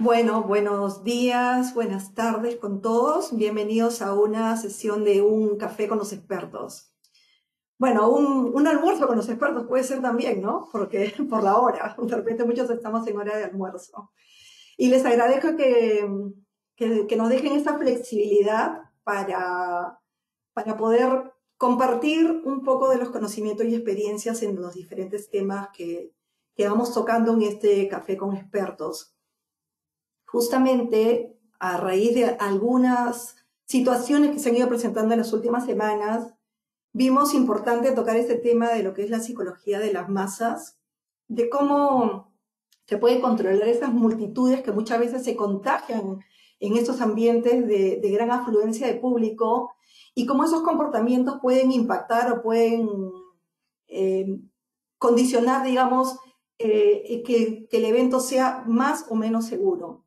Bueno, buenos días, buenas tardes con todos. Bienvenidos a una sesión de un café con los expertos. Bueno, un almuerzo con los expertos puede ser también, ¿no? Porque por la hora, de repente muchos estamos en hora de almuerzo. Y les agradezco que nos dejen esta flexibilidad para poder compartir un poco de los conocimientos y experiencias en los diferentes temas que vamos tocando en este café con expertos. Justamente a raíz de algunas situaciones que se han ido presentando en las últimas semanas, vimos importante tocar este tema de lo que es la psicología de las masas, de cómo se puede controlar esas multitudes que muchas veces se contagian en estos ambientes de gran afluencia de público y cómo esos comportamientos pueden impactar o pueden eh, condicionar, digamos, que el evento sea más o menos seguro.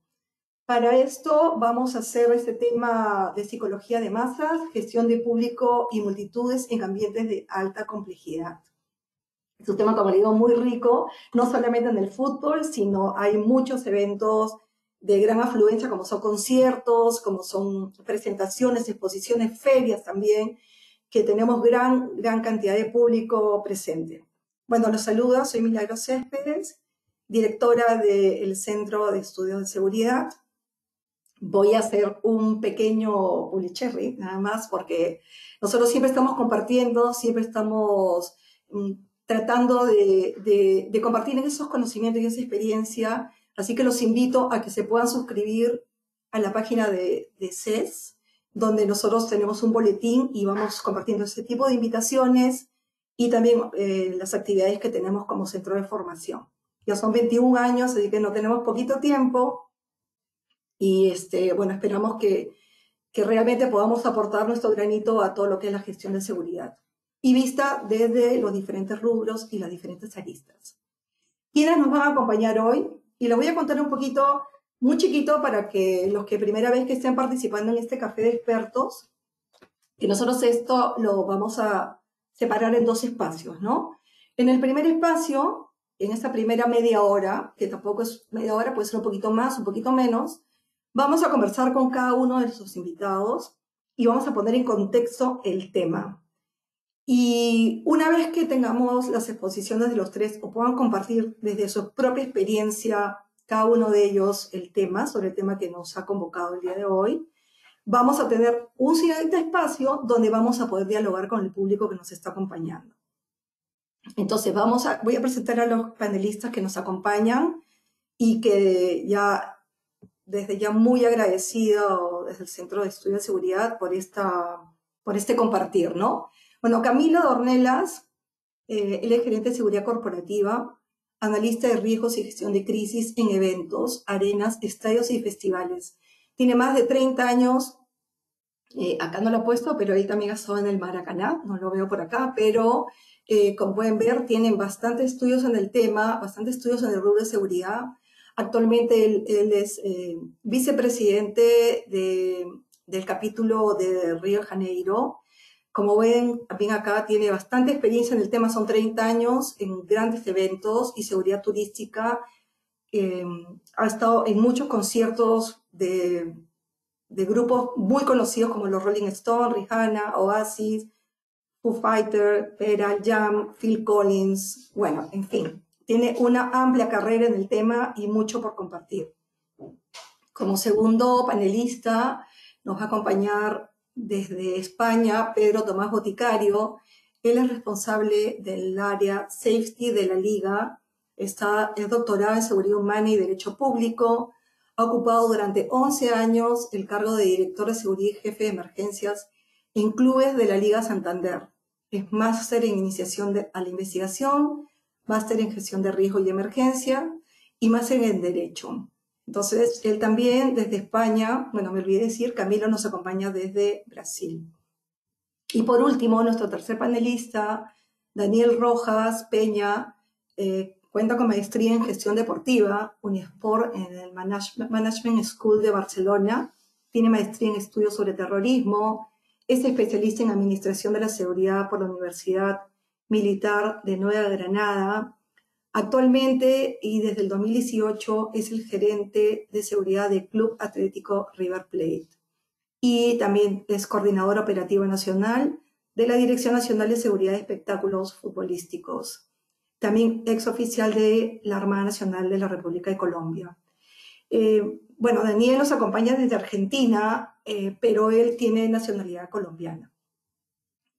Para esto vamos a hacer este tema de psicología de masas, gestión de público y multitudes en ambientes de alta complejidad. Es un tema, como le digo, muy rico, no solamente en el fútbol, sino hay muchos eventos de gran afluencia, como son conciertos, como son presentaciones, exposiciones, ferias también, que tenemos gran cantidad de público presente. Bueno, los saluda, soy Milagros Céspedes, directora del Centro de Estudios de Seguridad. Voy a hacer un pequeño cherry, nada más, porque nosotros siempre estamos compartiendo, siempre estamos tratando de compartir esos conocimientos y esa experiencia. Así que los invito a que se puedan suscribir a la página de CES, donde nosotros tenemos un boletín y vamos compartiendo ese tipo de invitaciones y también las actividades que tenemos como centro de formación. Ya son 21 años, así que no tenemos poquito tiempo. Y bueno, esperamos que realmente podamos aportar nuestro granito a todo lo que es la gestión de seguridad y vista desde los diferentes rubros y las diferentes aristas. ¿Quiénes nos van a acompañar hoy? Y les voy a contar un poquito, muy chiquito, para que los que primera vez que estén participando en este café de expertos, que nosotros esto lo vamos a separar en dos espacios, ¿no? En el primer espacio, en esta primera media hora, que tampoco es media hora, puede ser un poquito más, un poquito menos, vamos a conversar con cada uno de nuestros invitados y vamos a poner en contexto el tema. Y una vez que tengamos las exposiciones de los tres o puedan compartir desde su propia experiencia cada uno de ellos el tema, sobre el tema que nos ha convocado el día de hoy, vamos a tener un siguiente espacio donde vamos a poder dialogar con el público que nos está acompañando. Entonces voy a presentar a los panelistas que nos acompañan y que desde ya muy agradecido desde el Centro de Estudio de Seguridad por este compartir, ¿no? Bueno, Camilo Dornelas, él es gerente de seguridad corporativa, analista de riesgos y gestión de crisis en eventos, arenas, estadios y festivales. Tiene más de 30 años, acá no lo he puesto, pero él también ha estado en el Maracaná, no lo veo por acá, pero como pueden ver, tienen bastantes estudios en el tema, bastantes estudios en el rubro de seguridad. Actualmente él es vicepresidente del capítulo de Río de Janeiro. Como ven, también acá tiene bastante experiencia en el tema, son 30 años en grandes eventos y seguridad turística. Ha estado en muchos conciertos de grupos muy conocidos como los Rolling Stones, Rihanna, Oasis, Foo Fighters, Pearl Jam, Phil Collins, bueno, en fin. Tiene una amplia carrera en el tema y mucho por compartir. Como segundo panelista nos va a acompañar desde España Pedro Tomás Boticario. Él es responsable del área Safety de la Liga. Es doctorado en Seguridad Humana y Derecho Público. Ha ocupado durante 11 años el cargo de director de seguridad y jefe de emergencias en clubes de la Liga Santander. Es máster en iniciación a la investigación, máster en gestión de riesgo y emergencia y máster en derecho. Entonces, él también desde España, bueno, me olvidé decir, Camilo nos acompaña desde Brasil. Y por último, nuestro tercer panelista, Daniel Rojas Peña, cuenta con maestría en gestión deportiva, Unisport en el Management School de Barcelona, tiene maestría en estudios sobre terrorismo, es especialista en administración de la seguridad por la Universidad Militar de Nueva Granada, Actualmente y desde el 2018 es el gerente de seguridad del Club Atlético River Plate y también es coordinador operativo nacional de la Dirección Nacional de Seguridad de Espectáculos Futbolísticos. También ex oficial de la Armada Nacional de la República de Colombia. Bueno, Daniel nos acompaña desde Argentina, pero él tiene nacionalidad colombiana.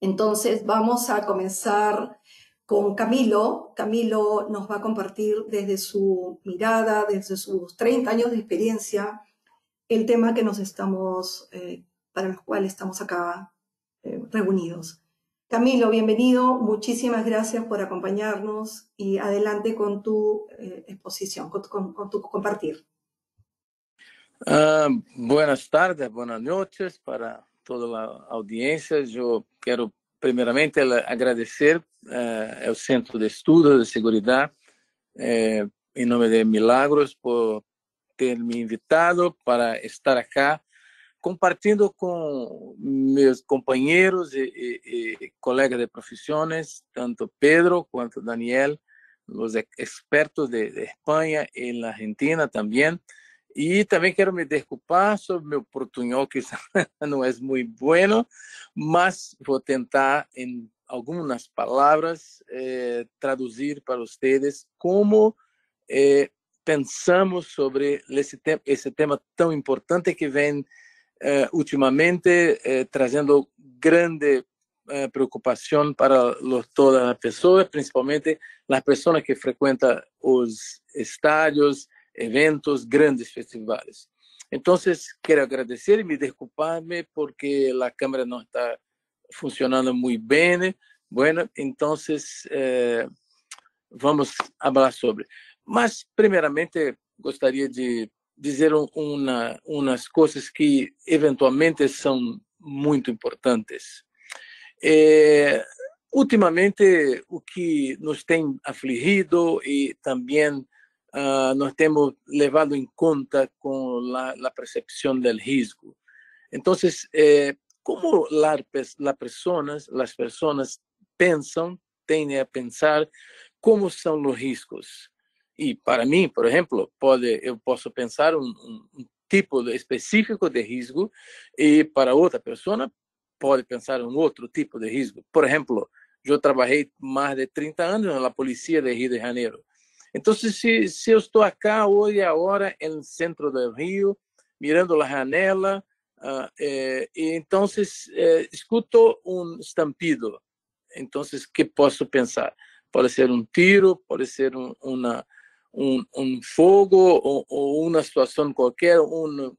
Entonces vamos a comenzar con Camilo. Camilo nos va a compartir desde su mirada, desde sus 30 años de experiencia, el tema que para los cuales estamos acá reunidos. Camilo, bienvenido, muchísimas gracias por acompañarnos y adelante con tu exposición, con tu compartir. Buenas tardes, buenas noches para toda la audiencia. Yo quiero primeramente agradecer al Centro de Estudios de Seguridad, en nombre de Milagros, por terme invitado para estar acá compartiendo con mis compañeros y colegas de profesiones, tanto Pedro cuanto Daniel, los expertos de España y la Argentina también. Y también quiero me desculpar sobre mi portuñol, que no es muy bueno, mas voy a tentar en algunas palabras traducir para ustedes cómo pensamos sobre esse tema tão importante que vem ultimamente trazendo grande preocupação para todas as pessoas, principalmente as pessoas que frequentam os estádios, eventos, grandes festivais. Então, quero agradecer e me desculpar-me porque a câmera não está funcionando muito bem. Bueno, então vamos falar sobre. Mas, primeiramente, gostaria de dizer umas coisas que, eventualmente, são muito importantes. Ultimamente, o que nos tem afligido e também nós temos levado em conta com a percepção do risco. Então, como as pessoas pensam, tendem a pensar como são os riscos. E para mim, por exemplo, eu posso pensar um tipo específico de risco e para outra pessoa pode pensar outro tipo de risco. Por exemplo, eu trabalhei mais de 30 anos na Polícia de Rio de Janeiro. Então, se eu estou acá hoje, agora, no centro do Rio, mirando a janela, então escuto estampido. Então, que posso pensar? Pode ser tiro, pode ser fogo ou uma situação qualquer,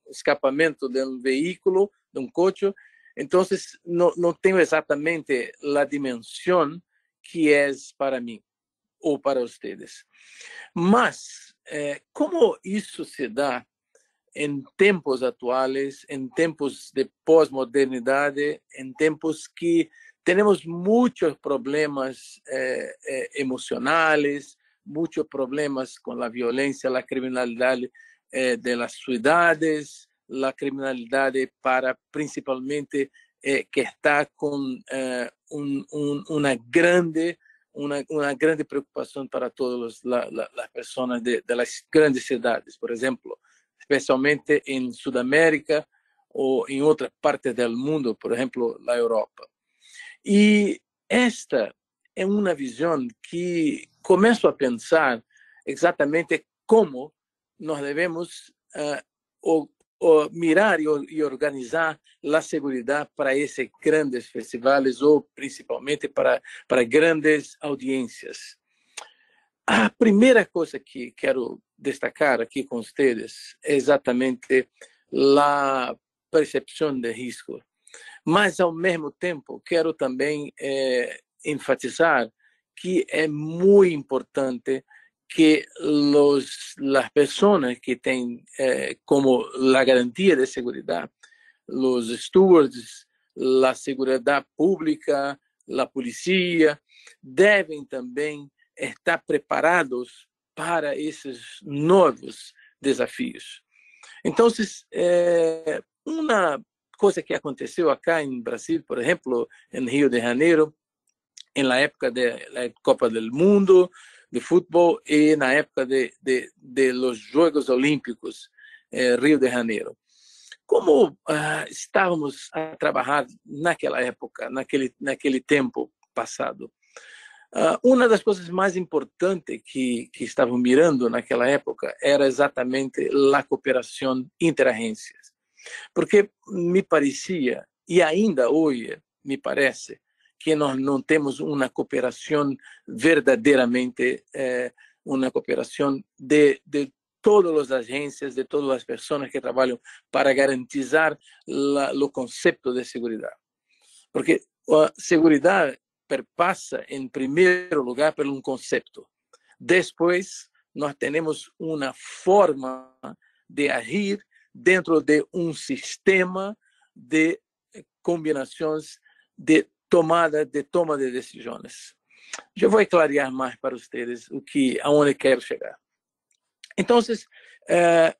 escapamento de veículo, de coche. Então, não tenho exatamente a dimensão que é para mim ou para vocês. Mas, como isso se dá em tempos atuais, em tempos de pós-modernidade, em tempos que temos muitos problemas emocionais, muitos problemas com a violência, a criminalidade das cidades, a criminalidade principalmente que está com uma grande preocupação para todas as pessoas das grandes cidades, por exemplo, especialmente em Sudamérica ou em outras partes do mundo, por exemplo, na Europa. E esta é uma visão que começo a pensar exatamente como nós devemos mirar e organizar a segurança para esses grandes festivais ou principalmente para grandes audiências. A primeira coisa que quero destacar aqui com vocês é exatamente a percepção de risco. Mas, ao mesmo tempo, quero também enfatizar que é muito importante que as pessoas que têm como a garantia de segurança, os stewards, a segurança pública, a polícia, devem também estar preparados para esses novos desafios. Então, uma coisa que aconteceu acá em Brasil, por exemplo, em Rio de Janeiro, na época da Copa do Mundo, de fútbol y na época de los Juegos Olímpicos, Rio de Janeiro. Como estávamos a trabalhar naquela época, naquele tempo passado? Uma das coisas mais importantes que estavam mirando naquela época era exatamente a cooperação interagências. Porque me parecia, e ainda hoje me parece, que nós não temos uma cooperação verdadeiramente, uma cooperação de todas as agências, de todas as pessoas que trabalham para garantizar o conceito de segurança. Porque a segurança perpassa, em primeiro lugar, por um conceito. Depois, nós temos uma forma de agir dentro de um sistema de combinações de toma de decisões. Eu vou clarear mais para vocês aonde quero chegar. Então,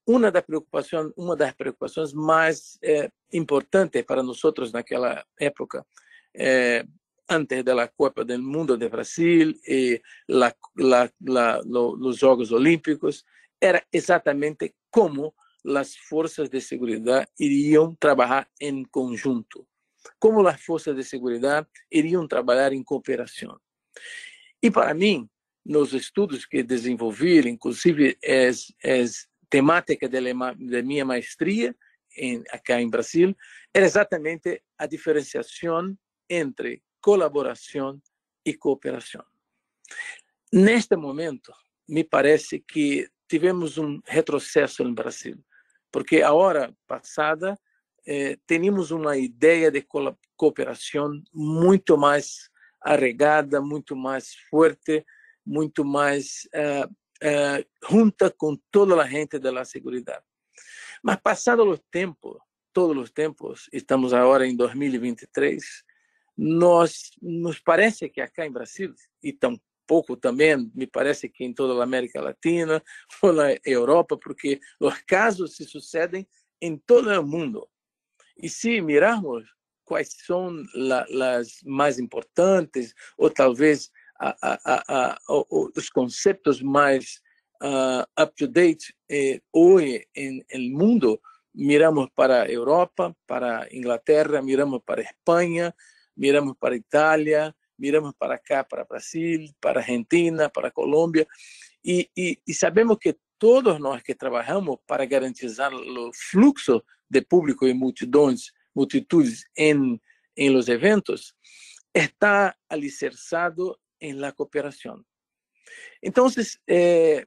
uma das preocupações mais importantes para nós naquela época, antes da Copa do Mundo de Brasil e os Jogos Olímpicos, era exatamente como as forças de segurança iriam trabalhar em conjunto, como as forças de segurança iriam trabalhar em cooperação. E para mim, nos estudos que desenvolvi, inclusive temática da minha maestria acá em Brasil, era exatamente a diferenciação entre colaboração e cooperação. Neste momento, me parece que tivemos um retrocesso no Brasil, porque a hora passada tínhamos uma ideia de cooperação muito mais arraigada, muito mais forte, muito mais junta com toda a gente da segurança. Mas passado todos os tempos, estamos agora em 2023, nos parece que acá em Brasil, e tampouco também me parece que em toda a América Latina ou na Europa, porque os casos se sucedem em todo o mundo. E se mirarmos quais são as mais importantes, ou talvez os conceitos mais up-to-date hoje no mundo, miramos para a Europa, para a Inglaterra, miramos para a Espanha, miramos para a Itália, miramos para cá, para Brasil, para a Argentina, para a Colômbia, e sabemos que todos nós que trabalhamos para garantizar o fluxo de público e multitudes em los eventos, está alicerçado em la cooperação. Então, é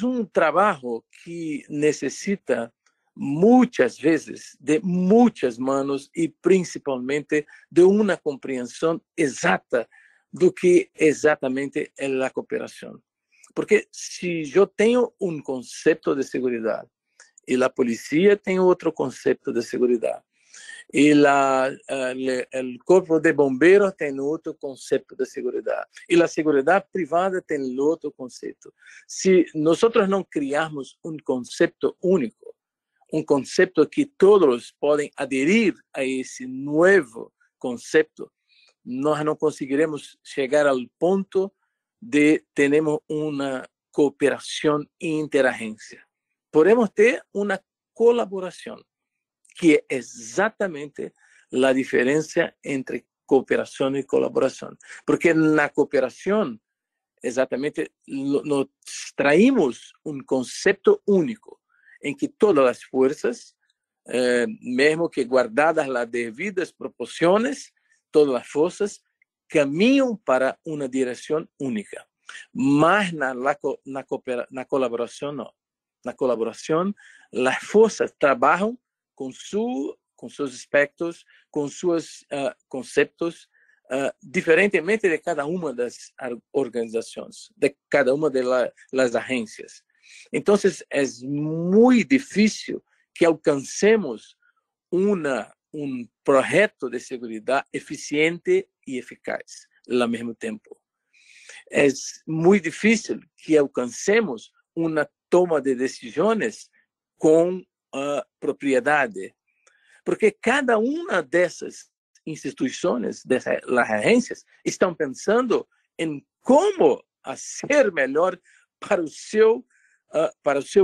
um trabalho que necessita muitas vezes de muitas manos e principalmente de uma compreensão exata do que exatamente é a cooperação. Porque se eu tenho um conceito de segurança e a polícia tem outro conceito de segurança, e o corpo de bombeiros tem outro conceito de segurança, e a segurança privada tem outro conceito. Se nós não criarmos um conceito único, um conceito que todos podem aderir a esse novo conceito, nós não conseguiremos chegar ao ponto de termos uma cooperação e interagência. Podemos ter uma colaboração, que é exatamente a diferença entre cooperação e colaboração. Porque na cooperação, exatamente, nós traímos um conceito único, em que todas as forças, mesmo que guardadas as devidas proporções, todas as forças caminham para uma direção única. Mas na colaboração, não. Na colaboração, as forças trabalham com seus aspectos, com seus conceitos, diferentemente de cada uma das organizações, de cada uma das agências. Então, é muito difícil que alcancemos um projeto de segurança eficiente e eficaz ao mesmo tempo. É muito difícil que alcancemos uma toma de decisões com propriedade, porque cada uma dessas instituições, dessas agências, estão pensando em como a ser melhor para o seu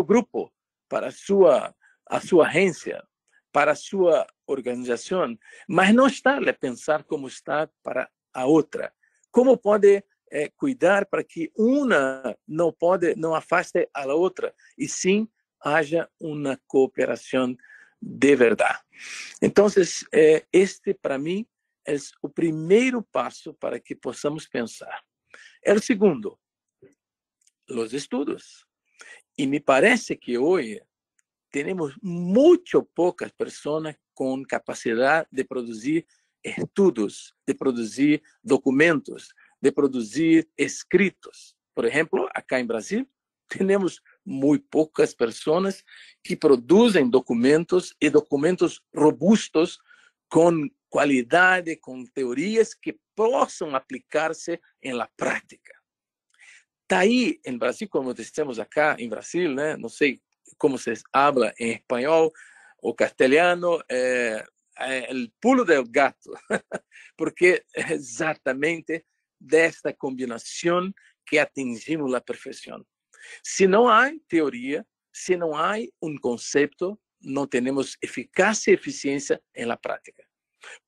grupo, para a sua agência, para a sua organização, mas não está a pensar como está para a outra. Como pode cuidar para que uma não afaste a outra, e sim haja uma cooperação de verdade. Então, este para mim é o primeiro passo para que possamos pensar. O segundo, os estudos. E me parece que hoje temos muito poucas pessoas com capacidade de produzir estudos, de produzir documentos, de produzir escritos. Por exemplo, acá em Brasil, temos muito poucas pessoas que produzem documentos e documentos robustos com qualidade, com teorias que possam aplicar-se na prática. Está aí em Brasil, como estamos acá em Brasil, né? Não sei como se habla em espanhol ou castelhano, o pulo del gato, porque é exatamente desta combinação que atingimos a perfeição. Se não há teoria, se não há conceito, não temos eficácia e eficiência na prática.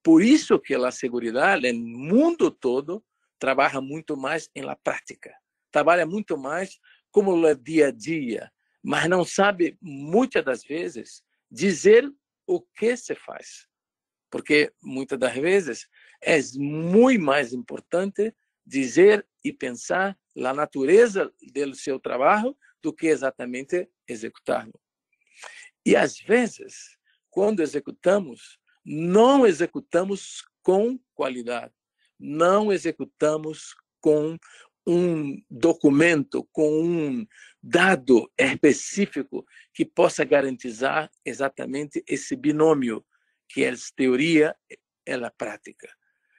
Por isso que a segurança, no mundo todo, trabalha muito mais na prática. Trabalha muito mais como o dia a dia, mas não sabe, muitas das vezes, dizer o que se faz. Porque, muitas das vezes, é muito mais importante dizer e pensar a natureza do seu trabalho do que exatamente executá-lo. E, às vezes, quando executamos, não executamos com qualidade, não executamos com documento, com dado específico que possa garantizar exatamente esse binômio, que é a teoria e a prática.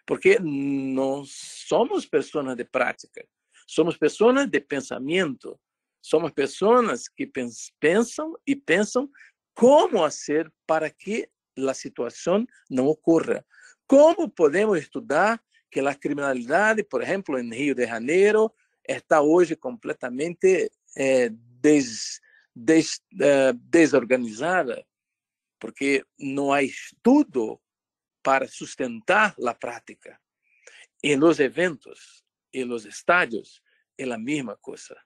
Porque não somos pessoas de prática, somos pessoas de pensamento, somos pessoas que pensam e pensam como fazer para que a situação não ocorra. Como podemos estudar que a criminalidade, por exemplo, em Rio de Janeiro, está hoje completamente desorganizada, porque não há estudo para sustentar a prática. E nos eventos e nos estádios é a mesma coisa.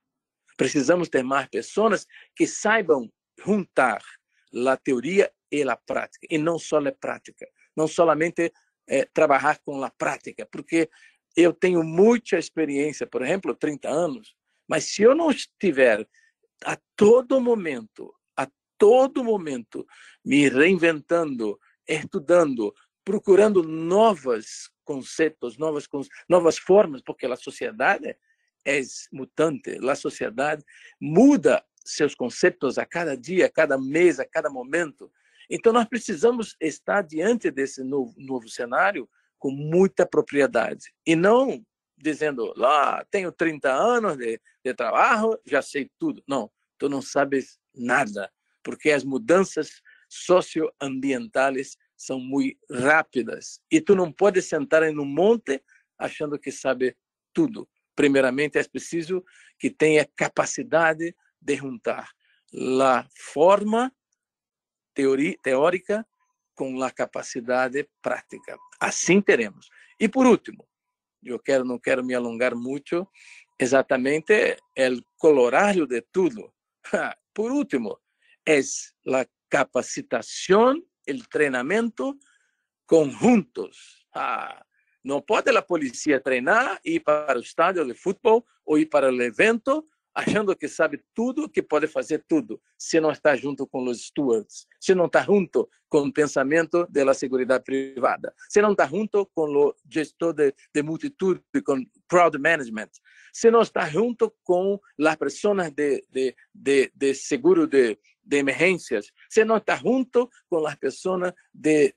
Precisamos ter mais pessoas que saibam juntar a teoria e a prática, e não só a prática, não somente trabalhar com a prática, porque eu tenho muita experiência, por exemplo, 30 anos, mas se eu não estiver a todo momento me reinventando, estudando, procurando novos conceitos, novas formas, porque a sociedade é mutante, a sociedade muda seus conceitos a cada dia, a cada mês, a cada momento. Então, nós precisamos estar diante desse novo cenário com muita propriedade. E não dizendo, tenho 30 anos de trabalho, já sei tudo. Não, tu não sabes nada, porque as mudanças socioambientais são muito rápidas. E tu não podes sentar em um monte achando que sabe tudo. Primeiramente, é preciso que tenha capacidade de juntar a forma teórica com a capacidade prática. Assim teremos. E, por último, não quero me alongar muito, exatamente o colorário de tudo. Por último, é a capacitação, o treinamento conjuntos. Não pode a polícia treinar, ir para o estádio de futebol ou ir para o evento achando que sabe tudo, que pode fazer tudo, se não está junto com os stewards, se não está junto com o pensamento da segurança privada, se não está junto com o gestor de multitude, com crowd management, se não está junto com as pessoas de seguro de emergências, se não está junto com as pessoas de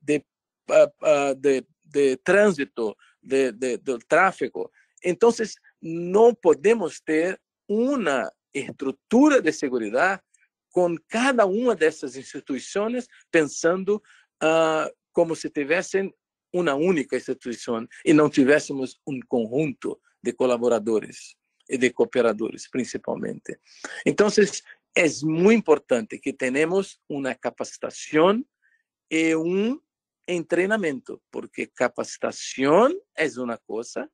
trânsito, do tráfego. Então, não podemos ter uma estrutura de segurança com cada uma dessas instituições pensando como se tivessem uma única instituição e não tivéssemos um conjunto de colaboradores. y de cooperadores principalmente. Entonces, es muy importante que tenemos una capacitación y un entrenamiento, porque capacitación es una cosa,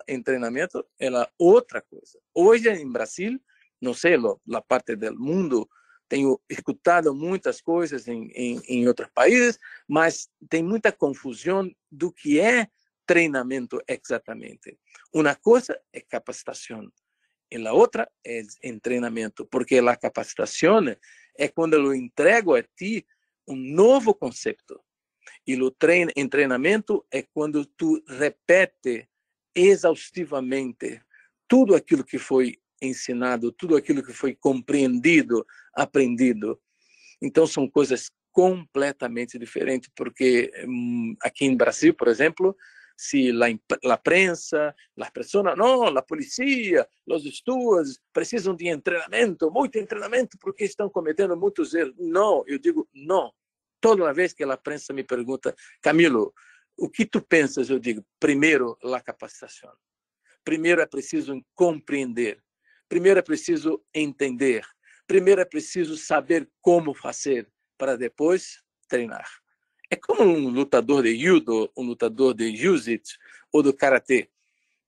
entrenamiento es la otra cosa. Hoy en Brasil, no sé, la parte del mundo, tenho escutado muitas coisas em outros países, mas tem muita confusão do que é treinamento exatamente. Uma coisa é capacitação e a outra é treinamento, porque a capacitação é quando eu entrego a ti um novo conceito. E o treinamento é quando tu repete exaustivamente tudo aquilo que foi ensinado, tudo aquilo que foi compreendido, aprendido. Então, são coisas completamente diferentes, porque aqui em Brasil, por exemplo, se a prensa, as pessoas, não, a polícia, os estudos precisam de treinamento, muito treinamento, porque estão cometendo muitos erros. Não, eu digo não. Toda vez que a prensa me pergunta, Camilo, o que tu pensas? Eu digo, primeiro, a capacitação. Primeiro é preciso compreender. Primeiro é preciso entender. Primeiro é preciso saber como fazer para depois treinar. É como um lutador de judo, um lutador de jiu-jitsu ou do karatê.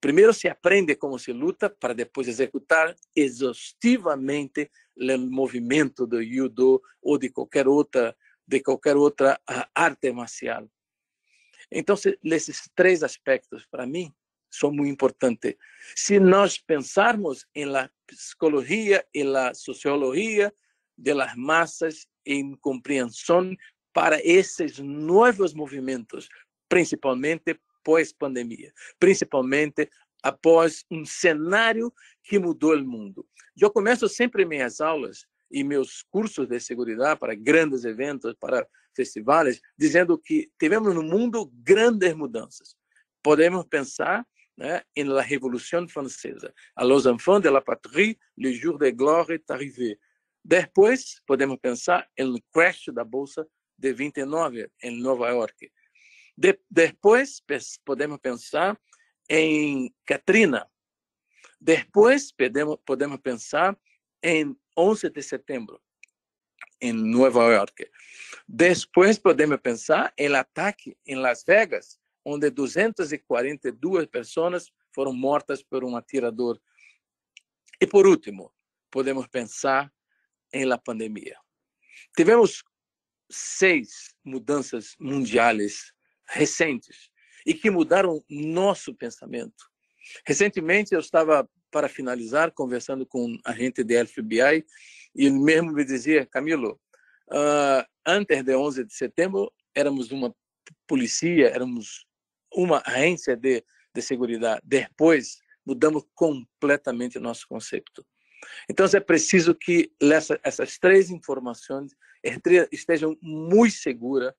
Primeiro se aprende como se luta para depois executar exaustivamente o movimento do judo ou de qualquer outra arte marcial. Então, esses três aspectos, para mim, são muito importantes. Se nós pensarmos em la psicologia e la sociologia de las massas em compreensão para esses novos movimentos, principalmente pós-pandemia, principalmente após um cenário que mudou o mundo. Eu começo sempre minhas aulas e meus cursos de segurança para grandes eventos, para festivais, dizendo que tivemos no mundo grandes mudanças. Podemos pensar em la Revolução Francesa. A los enfants de la patrie, le jour de gloire est arrivé. Depois, podemos pensar no crash da Bolsa de 29 em Nova York. Depois, podemos pensar em Katrina. Depois, podemos pensar em 11 de setembro, em Nova York. Depois, podemos pensar em ataque em Las Vegas, onde 242 pessoas foram mortas por um atirador. E, por último, podemos pensar em la pandemia. Tivemos 6 mudanças mundiais recentes e que mudaram nosso pensamento. Recentemente, eu estava, para finalizar, conversando com um agente da FBI e ele mesmo me dizia, Camilo, antes de 11 de setembro, éramos uma polícia, éramos uma agência de segurança. Depois, mudamos completamente nosso conceito. Então, é preciso que essas 3 informações estejam muito seguras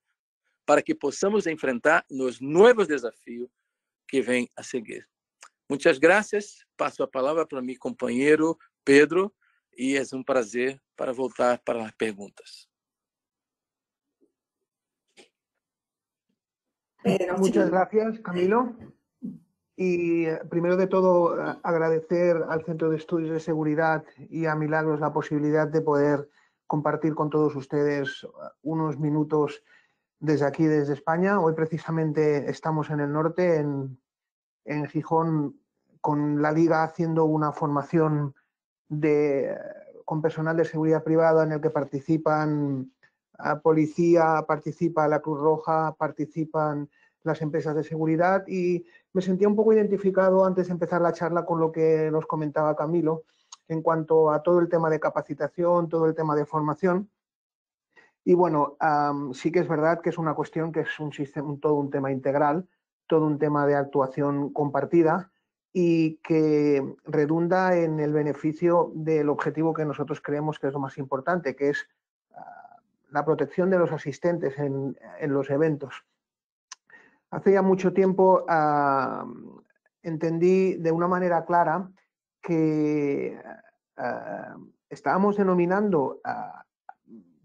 para que possamos enfrentar os novos desafios que vêm a seguir. Muitas graças. Passo a palavra para meu companheiro Pedro e é um prazer para voltar para as perguntas. Muchas gracias, Camilo. Y primero de todo, agradecer al Centro de Estudios de Seguridad y a Milagros la posibilidad de poder compartir con todos ustedes unos minutos desde aquí, desde España. Hoy precisamente estamos en el norte, en Gijón, con la Liga haciendo una formación con personal de seguridad privada en el que participan policía, participa la Cruz Roja, participan las empresas de seguridad y me sentía un poco identificado antes de empezar la charla con lo que nos comentaba Camilo en cuanto a todo el tema de capacitación, todo el tema de formación. Y bueno, sí que es verdad que es una cuestión que es todo un tema integral, todo un tema de actuación compartida y que redunda en el beneficio del objetivo que nosotros creemos que es lo más importante, que es la protección de los asistentes en los eventos. Hace ya mucho tiempo entendí de una manera clara que estábamos denominando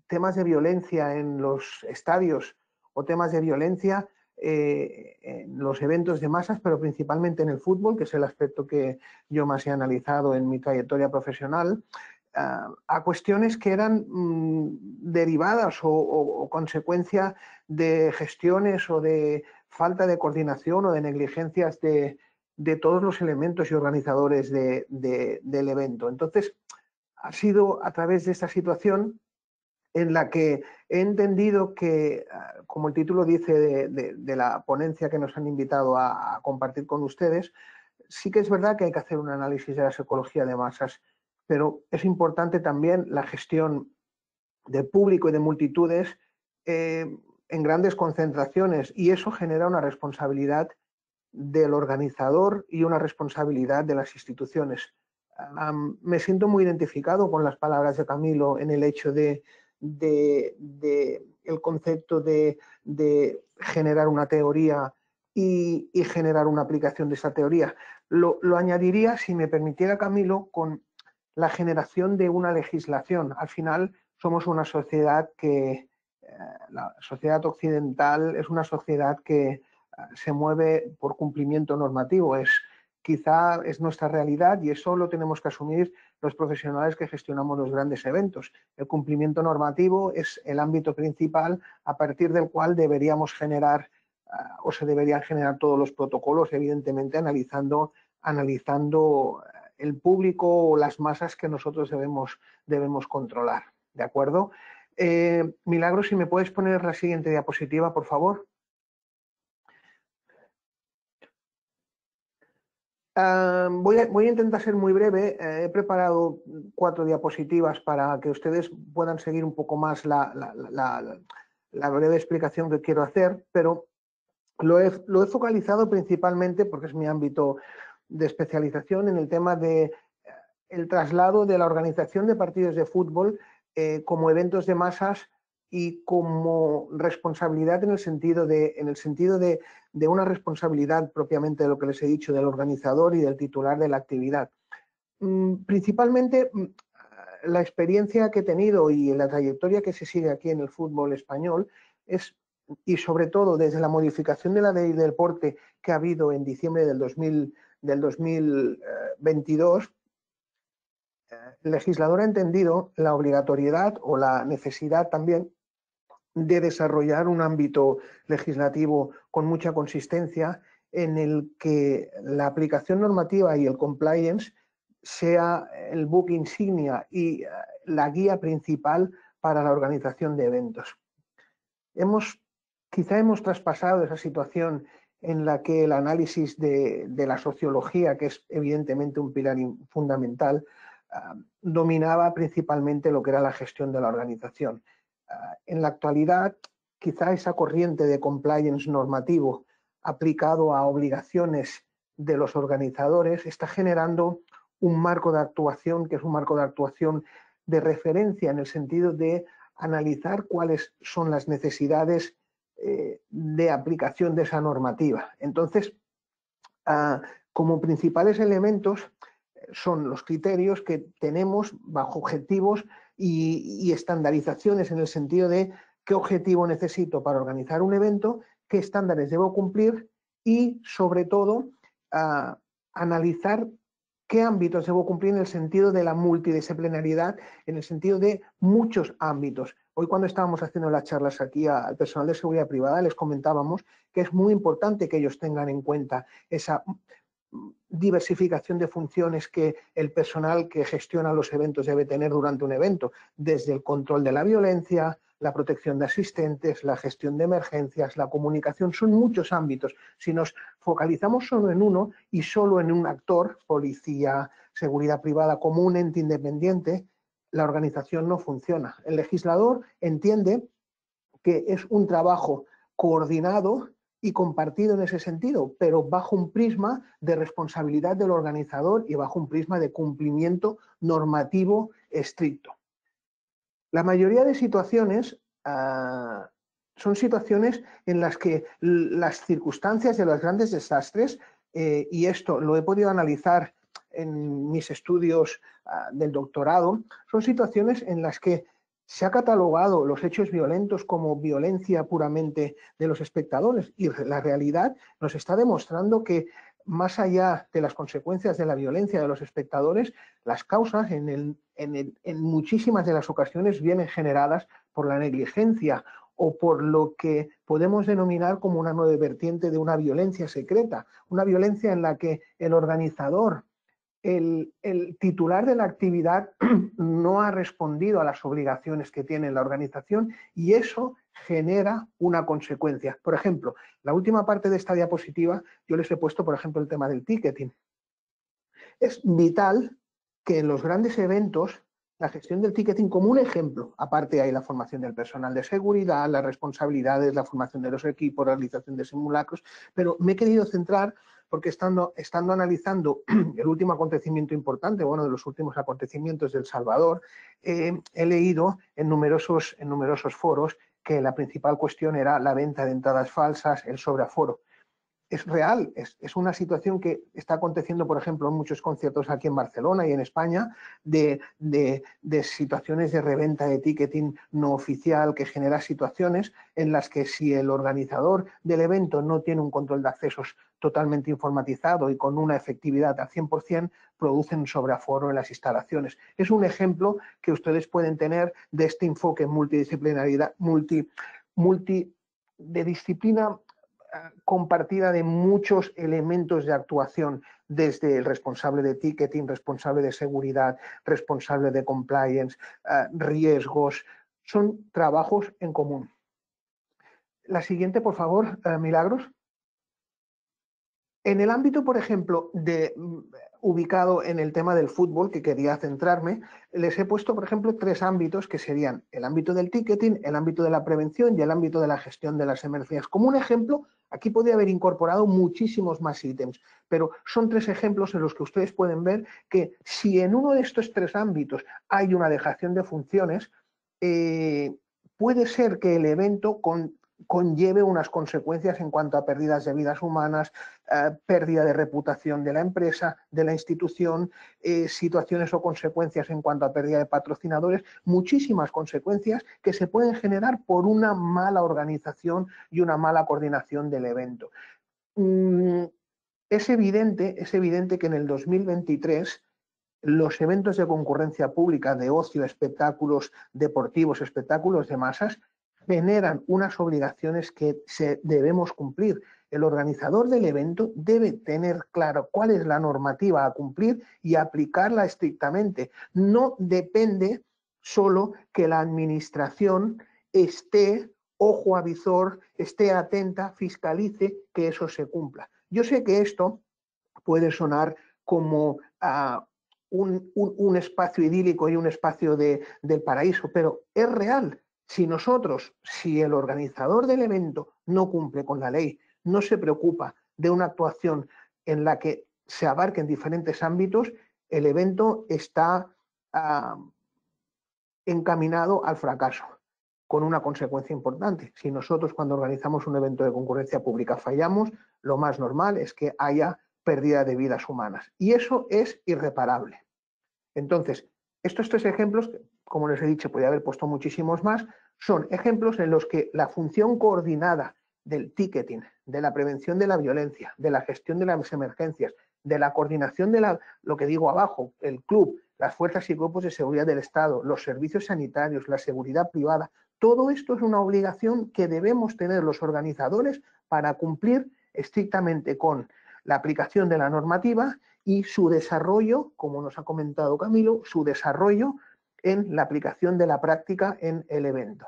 temas de violencia en los estadios o temas de violencia en los eventos de masas, pero principalmente en el fútbol, que es el aspecto que yo más he analizado en mi trayectoria profesional, a cuestiones que eran derivadas o consecuencia de gestiones o de falta de coordinación o de negligencias de todos los elementos y organizadores del evento. Entonces, ha sido a través de esta situación en la que he entendido que, como el título dice de la ponencia que nos han invitado a compartir con ustedes, sí que es verdad que hay que hacer un análisis de la psicología de masas, pero es importante también la gestión de público y de multitudes en grandes concentraciones, y eso genera una responsabilidad del organizador y una responsabilidad de las instituciones. Me siento muy identificado con las palabras de Camilo en el hecho de el concepto de generar una teoría y generar una aplicación de esa teoría. Lo añadiría, si me permitiera, Camilo, con la generación de una legislación. Al final somos una sociedad que, la sociedad occidental es una sociedad que se mueve por cumplimiento normativo. Quizá es nuestra realidad y eso lo tenemos que asumir los profesionales que gestionamos los grandes eventos. El cumplimiento normativo es el ámbito principal a partir del cual deberíamos generar o se deberían generar todos los protocolos, evidentemente analizando el público o las masas que nosotros debemos controlar. ¿De acuerdo? Milagros, si me puedes poner la siguiente diapositiva, por favor. Voy a intentar ser muy breve. He preparado 4 diapositivas para que ustedes puedan seguir un poco más la breve explicación que quiero hacer, pero lo he focalizado principalmente, porque es mi ámbito de especialización, en el tema de el traslado de la organización de partidos de fútbol como eventos de masas y como responsabilidad en el sentido de una responsabilidad propiamente de lo que les he dicho, del organizador y del titular de la actividad. Principalmente la experiencia que he tenido y la trayectoria que se sigue aquí en el fútbol español es, y sobre todo desde la modificación de la ley del deporte que ha habido en diciembre del 2022, el legislador ha entendido la obligatoriedad o la necesidad también de desarrollar un ámbito legislativo con mucha consistencia en el que la aplicación normativa y el compliance sea el buque insignia y la guía principal para la organización de eventos. Quizá hemos traspasado esa situación en la que el análisis de la sociología, que es evidentemente un pilar fundamental, dominaba principalmente lo que era la gestión de la organización. En la actualidad, quizá esa corriente de compliance normativo aplicado a obligaciones de los organizadores está generando un marco de actuación que es un marco de actuación de referencia en el sentido de analizar cuáles son las necesidades de aplicación de esa normativa. Entonces, como principales elementos son los criterios que tenemos bajo objetivos y estandarizaciones en el sentido de qué objetivo necesito para organizar un evento, qué estándares debo cumplir y, sobre todo, analizar qué ámbitos debo cumplir en el sentido de la multidisciplinariedad, en el sentido de muchos ámbitos. Hoy, cuando estábamos haciendo las charlas aquí al personal de seguridad privada, les comentábamos que es muy importante que ellos tengan en cuenta esa diversificación de funciones que el personal que gestiona los eventos debe tener durante un evento, desde el control de la violencia, la protección de asistentes, la gestión de emergencias, la comunicación, son muchos ámbitos. Si nos focalizamos solo en uno y solo en un actor, policía, seguridad privada, como un ente independiente, la organización no funciona. El legislador entiende que es un trabajo coordinado y compartido en ese sentido, pero bajo un prisma de responsabilidad del organizador y bajo un prisma de cumplimiento normativo estricto. La mayoría de situaciones son situaciones en las que las circunstancias de los grandes desastres, y esto lo he podido analizar en mis estudios del doctorado, son situaciones en las que Se ha catalogado los hechos violentos como violencia puramente de los espectadores y la realidad nos está demostrando que más allá de las consecuencias de la violencia de los espectadores, las causas en muchísimas de las ocasiones vienen generadas por la negligencia o por lo que podemos denominar como una nueva vertiente de una violencia secreta, una violencia en la que el organizador, el titular de la actividad no ha respondido a las obligaciones que tiene la organización y eso genera una consecuencia. Por ejemplo, la última parte de esta diapositiva yo les he puesto, por ejemplo, el tema del ticketing. Es vital que en los grandes eventos la gestión del ticketing como un ejemplo, aparte hay la formación del personal de seguridad, las responsabilidades, la formación de los equipos, la realización de simulacros, pero me he querido centrar porque estando analizando el último acontecimiento importante, bueno, de los últimos acontecimientos de El Salvador, he leído en numerosos foros que la principal cuestión era la venta de entradas falsas, el sobreaforo. Es real, es una situación que está aconteciendo, por ejemplo, en muchos conciertos aquí en Barcelona y en España, de situaciones de reventa de ticketing no oficial que genera situaciones en las que si el organizador del evento no tiene un control de accesos totalmente informatizado y con una efectividad al 100%, producen sobreaforo en las instalaciones. Es un ejemplo que ustedes pueden tener de este enfoque multidisciplinaridad, de disciplina compartida de muchos elementos de actuación, desde el responsable de ticketing, responsable de seguridad, responsable de compliance, riesgos, son trabajos en común. La siguiente, por favor, Milagros. En el ámbito, por ejemplo, ubicado en el tema del fútbol, que quería centrarme, les he puesto, por ejemplo, 3 ámbitos que serían el ámbito del ticketing, el ámbito de la prevención y el ámbito de la gestión de las emergencias. Como un ejemplo, aquí podría haber incorporado muchísimos más ítems, pero son 3 ejemplos en los que ustedes pueden ver que si en uno de estos 3 ámbitos hay una dejación de funciones, puede ser que el evento conlleve unas consecuencias en cuanto a pérdidas de vidas humanas, pérdida de reputación de la empresa, de la institución, situaciones o consecuencias en cuanto a pérdida de patrocinadores, muchísimas consecuencias que se pueden generar por una mala organización y una mala coordinación del evento. Es evidente que en el 2023 los eventos de concurrencia pública, de ocio, espectáculos deportivos, espectáculos de masas, generan unas obligaciones que debemos cumplir. El organizador del evento debe tener claro cuál es la normativa a cumplir y aplicarla estrictamente. No depende solo que la administración esté ojo a visor, esté atenta, fiscalice que eso se cumpla. Yo sé que esto puede sonar como un espacio idílico y un espacio del paraíso, pero es real. Si el organizador del evento no cumple con la ley, no se preocupa de una actuación en la que se abarquen diferentes ámbitos, el evento está encaminado al fracaso, con una consecuencia importante. Si nosotros cuando organizamos un evento de concurrencia pública fallamos, lo más normal es que haya pérdida de vidas humanas. Y eso es irreparable. Entonces, estos 3 ejemplos, como les he dicho, podría haber puesto muchísimos más, son ejemplos en los que la función coordinada del ticketing, de la prevención de la violencia, de la gestión de las emergencias, de la coordinación de lo que digo abajo, el club, las fuerzas y grupos de seguridad del Estado, los servicios sanitarios, la seguridad privada, todo esto es una obligación que debemos tener los organizadores para cumplir estrictamente con la aplicación de la normativa y su desarrollo, como nos ha comentado Camilo, su desarrollo en la aplicación de la práctica en el evento.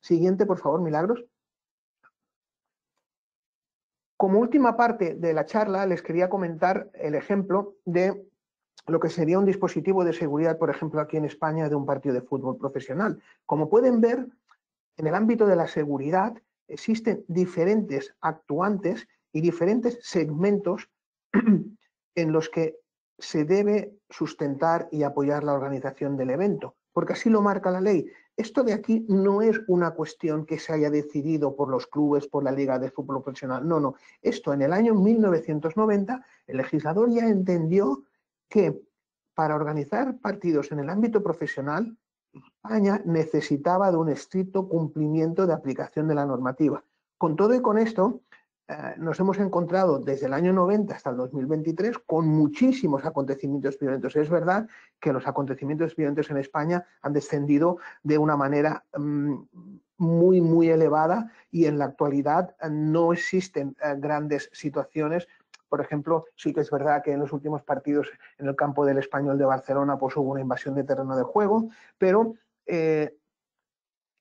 Siguiente, por favor, Milagros. Como última parte de la charla, les quería comentar el ejemplo de lo que sería un dispositivo de seguridad, por ejemplo, aquí en España, de un partido de fútbol profesional. Como pueden ver, en el ámbito de la seguridad existen diferentes actuantes y diferentes segmentos en los que se debe sustentar y apoyar la organización del evento, porque así lo marca la ley. Esto de aquí no es una cuestión que se haya decidido por los clubes, por la Liga de Fútbol Profesional, no, no. Esto en el año 1990 el legislador ya entendió que para organizar partidos en el ámbito profesional España necesitaba de un estricto cumplimiento de aplicación de la normativa. Con todo y con esto, nos hemos encontrado desde el año 90 hasta el 2023 con muchísimos acontecimientos violentos. Es verdad que los acontecimientos violentos en España han descendido de una manera muy, muy elevada y en la actualidad no existen grandes situaciones. Por ejemplo, sí que es verdad que en los últimos partidos en el campo del Español de Barcelona pues hubo una invasión de terreno de juego, pero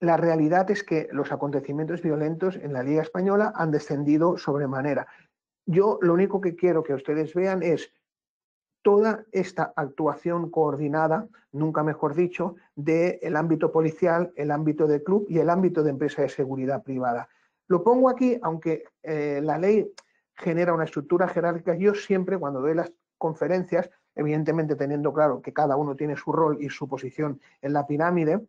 la realidad es que los acontecimientos violentos en la Liga Española han descendido sobremanera. Yo lo único que quiero que ustedes vean es toda esta actuación coordinada, nunca mejor dicho, del ámbito policial, el ámbito de club y el ámbito de empresa de seguridad privada. Lo pongo aquí, aunque la ley genera una estructura jerárquica, yo siempre cuando doy las conferencias, evidentemente teniendo claro que cada uno tiene su rol y su posición en la pirámide,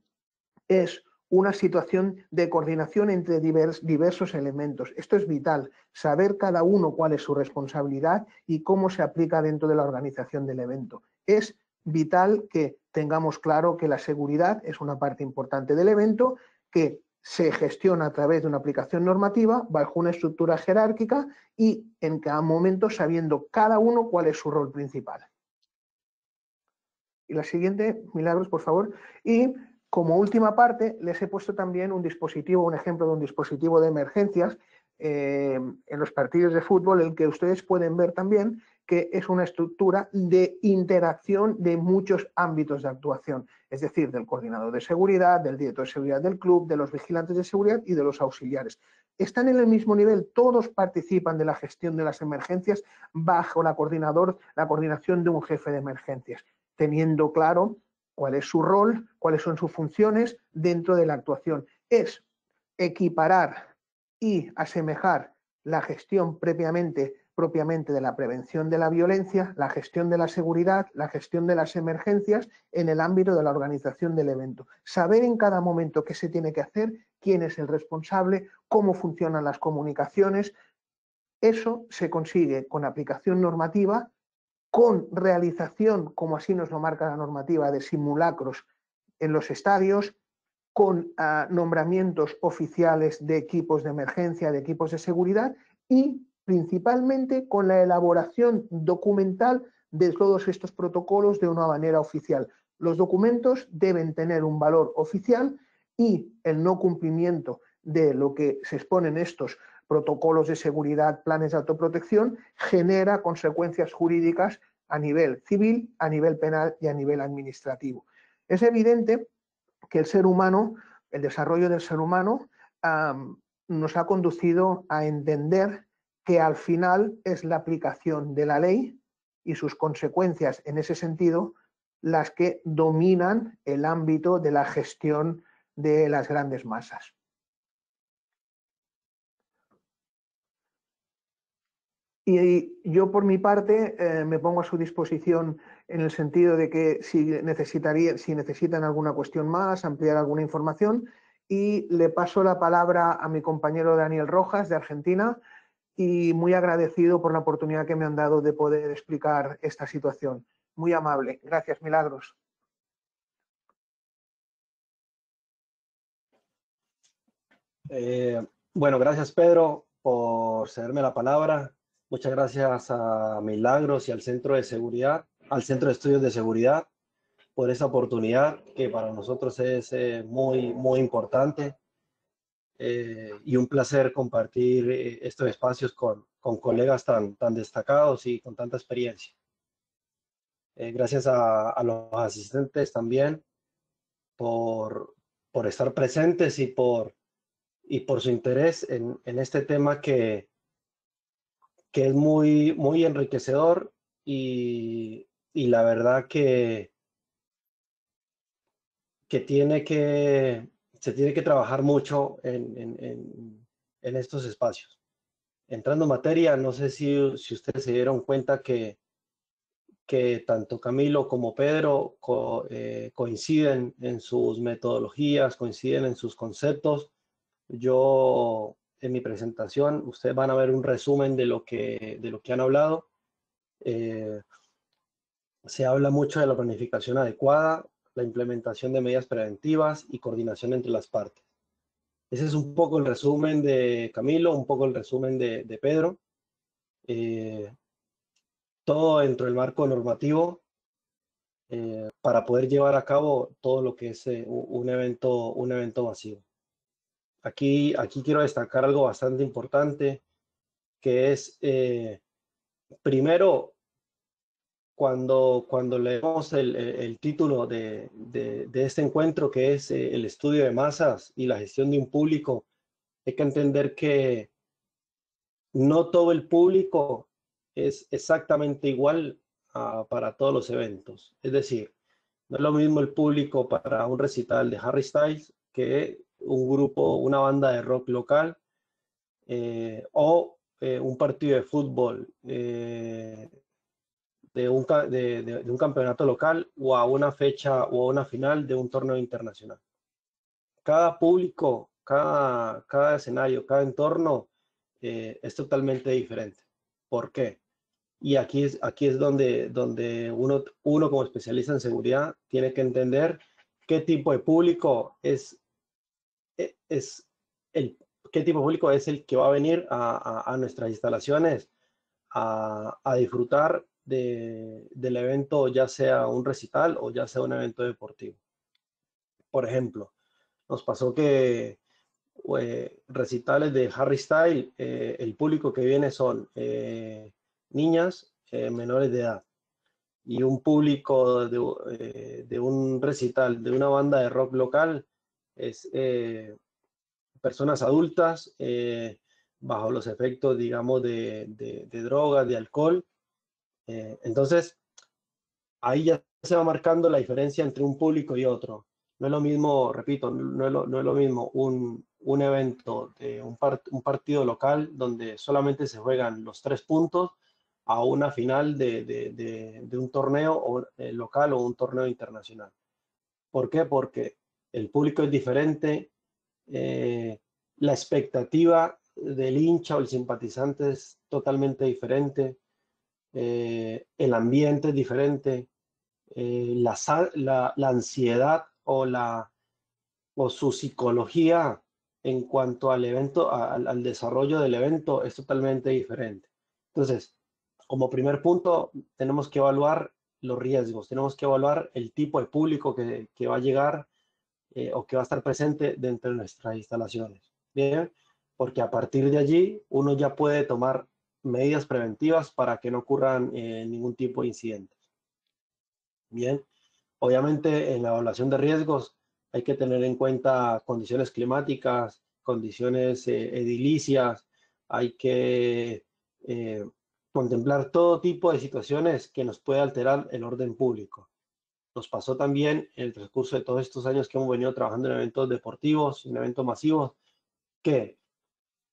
es una situación de coordinación entre diversos elementos. Esto es vital, saber cada uno cuál es su responsabilidad y cómo se aplica dentro de la organización del evento. Es vital que tengamos claro que la seguridad es una parte importante del evento, que se gestiona a través de una aplicación normativa bajo una estructura jerárquica y en cada momento sabiendo cada uno cuál es su rol principal. Y la siguiente, Milagros, por favor. Y como última parte, les he puesto también un dispositivo, un ejemplo de un dispositivo de emergencias en los partidos de fútbol, el que ustedes pueden ver también que es una estructura de interacción de muchos ámbitos de actuación, es decir, del coordinador de seguridad, del director de seguridad del club, de los vigilantes de seguridad y de los auxiliares. Están en el mismo nivel, todos participan de la gestión de las emergencias bajo la coordinación de un jefe de emergencias, teniendo claro cuál es su rol, cuáles son sus funciones dentro de la actuación. Es equiparar y asemejar la gestión propiamente de la prevención de la violencia, la gestión de la seguridad, la gestión de las emergencias en el ámbito de la organización del evento. Saber en cada momento qué se tiene que hacer, quién es el responsable, cómo funcionan las comunicaciones. Eso se consigue con aplicación normativa, con realización, como así nos lo marca la normativa, de simulacros en los estadios, con nombramientos oficiales de equipos de emergencia, de equipos de seguridad y principalmente con la elaboración documental de todos estos protocolos de una manera oficial. Los documentos deben tener un valor oficial y el no cumplimiento de lo que se exponen estos protocolos de seguridad, planes de autoprotección, genera consecuencias jurídicas a nivel civil, a nivel penal y a nivel administrativo. Es evidente que el ser humano, el desarrollo del ser humano, nos ha conducido a entender que al final es la aplicación de la ley y sus consecuencias en ese sentido las que dominan el ámbito de la gestión de las grandes masas. Y yo, por mi parte, me pongo a su disposición en el sentido de que si necesitan alguna cuestión más, ampliar alguna información, y le paso la palabra a mi compañero Daniel Rojas, de Argentina, y muy agradecido por la oportunidad que me han dado de poder explicar esta situación. Muy amable. Gracias, Milagros. Bueno, gracias, Pedro, por cederme la palabra. Muchas gracias a Milagros y al Centro de Seguridad, al Centro de Estudios de Seguridad, por esta oportunidad que para nosotros es muy, muy importante, y un placer compartir estos espacios con colegas tan destacados y con tanta experiencia. Gracias a los asistentes también por estar presentes y por su interés en este tema que es muy, muy enriquecedor y la verdad que se tiene que trabajar mucho en estos espacios. Entrando en materia, no sé si ustedes se dieron cuenta que tanto Camilo como Pedro coinciden en sus metodologías, coinciden en sus conceptos. Yo, en mi presentación, ustedes van a ver un resumen de lo que han hablado. Se habla mucho de la planificación adecuada, la implementación de medidas preventivas y coordinación entre las partes. Ese es un poco el resumen de Camilo, un poco el resumen de Pedro. Todo dentro del marco normativo para poder llevar a cabo todo lo que es un evento masivo. Aquí quiero destacar algo bastante importante, que es, primero, cuando leemos el título de este encuentro, que es el estudio de masas y la gestión de un público, hay que entender que no todo el público es exactamente igual para todos los eventos. Es decir, no es lo mismo el público para un recital de Harry Styles que un grupo, una banda de rock local o un partido de fútbol de un campeonato local o a una fecha o a una final de un torneo internacional. Cada público, cada escenario, cada entorno es totalmente diferente. ¿Por qué? Y aquí es donde uno como especialista en seguridad tiene que entender qué tipo de público es qué tipo de público es el que va a venir a nuestras instalaciones a disfrutar del evento, ya sea un recital o ya sea un evento deportivo. Por ejemplo, nos pasó que recitales de Harry Styles, el público que viene son niñas menores de edad, y un público de un recital de una banda de rock local es personas adultas bajo los efectos, digamos, de drogas, de alcohol. Entonces, ahí ya se va marcando la diferencia entre un público y otro. No es lo mismo, repito, no es lo mismo un evento de un partido local donde solamente se juegan los 3 puntos a una final de un torneo local o un torneo internacional. ¿Por qué? Porque el público es diferente, la expectativa del hincha o el simpatizante es totalmente diferente, el ambiente es diferente, la ansiedad o su psicología en cuanto al evento, al desarrollo del evento es totalmente diferente. Entonces, como primer punto, tenemos que evaluar los riesgos, tenemos que evaluar el tipo de público que va a llegar o que va a estar presente dentro de nuestras instalaciones. Bien, porque a partir de allí uno ya puede tomar medidas preventivas para que no ocurran ningún tipo de incidentes. Bien, obviamente en la evaluación de riesgos hay que tener en cuenta condiciones climáticas, condiciones edilicias, hay que contemplar todo tipo de situaciones que nos puede alterar el orden público. Nos pasó también en el transcurso de todos estos años que hemos venido trabajando en eventos deportivos, en eventos masivos, que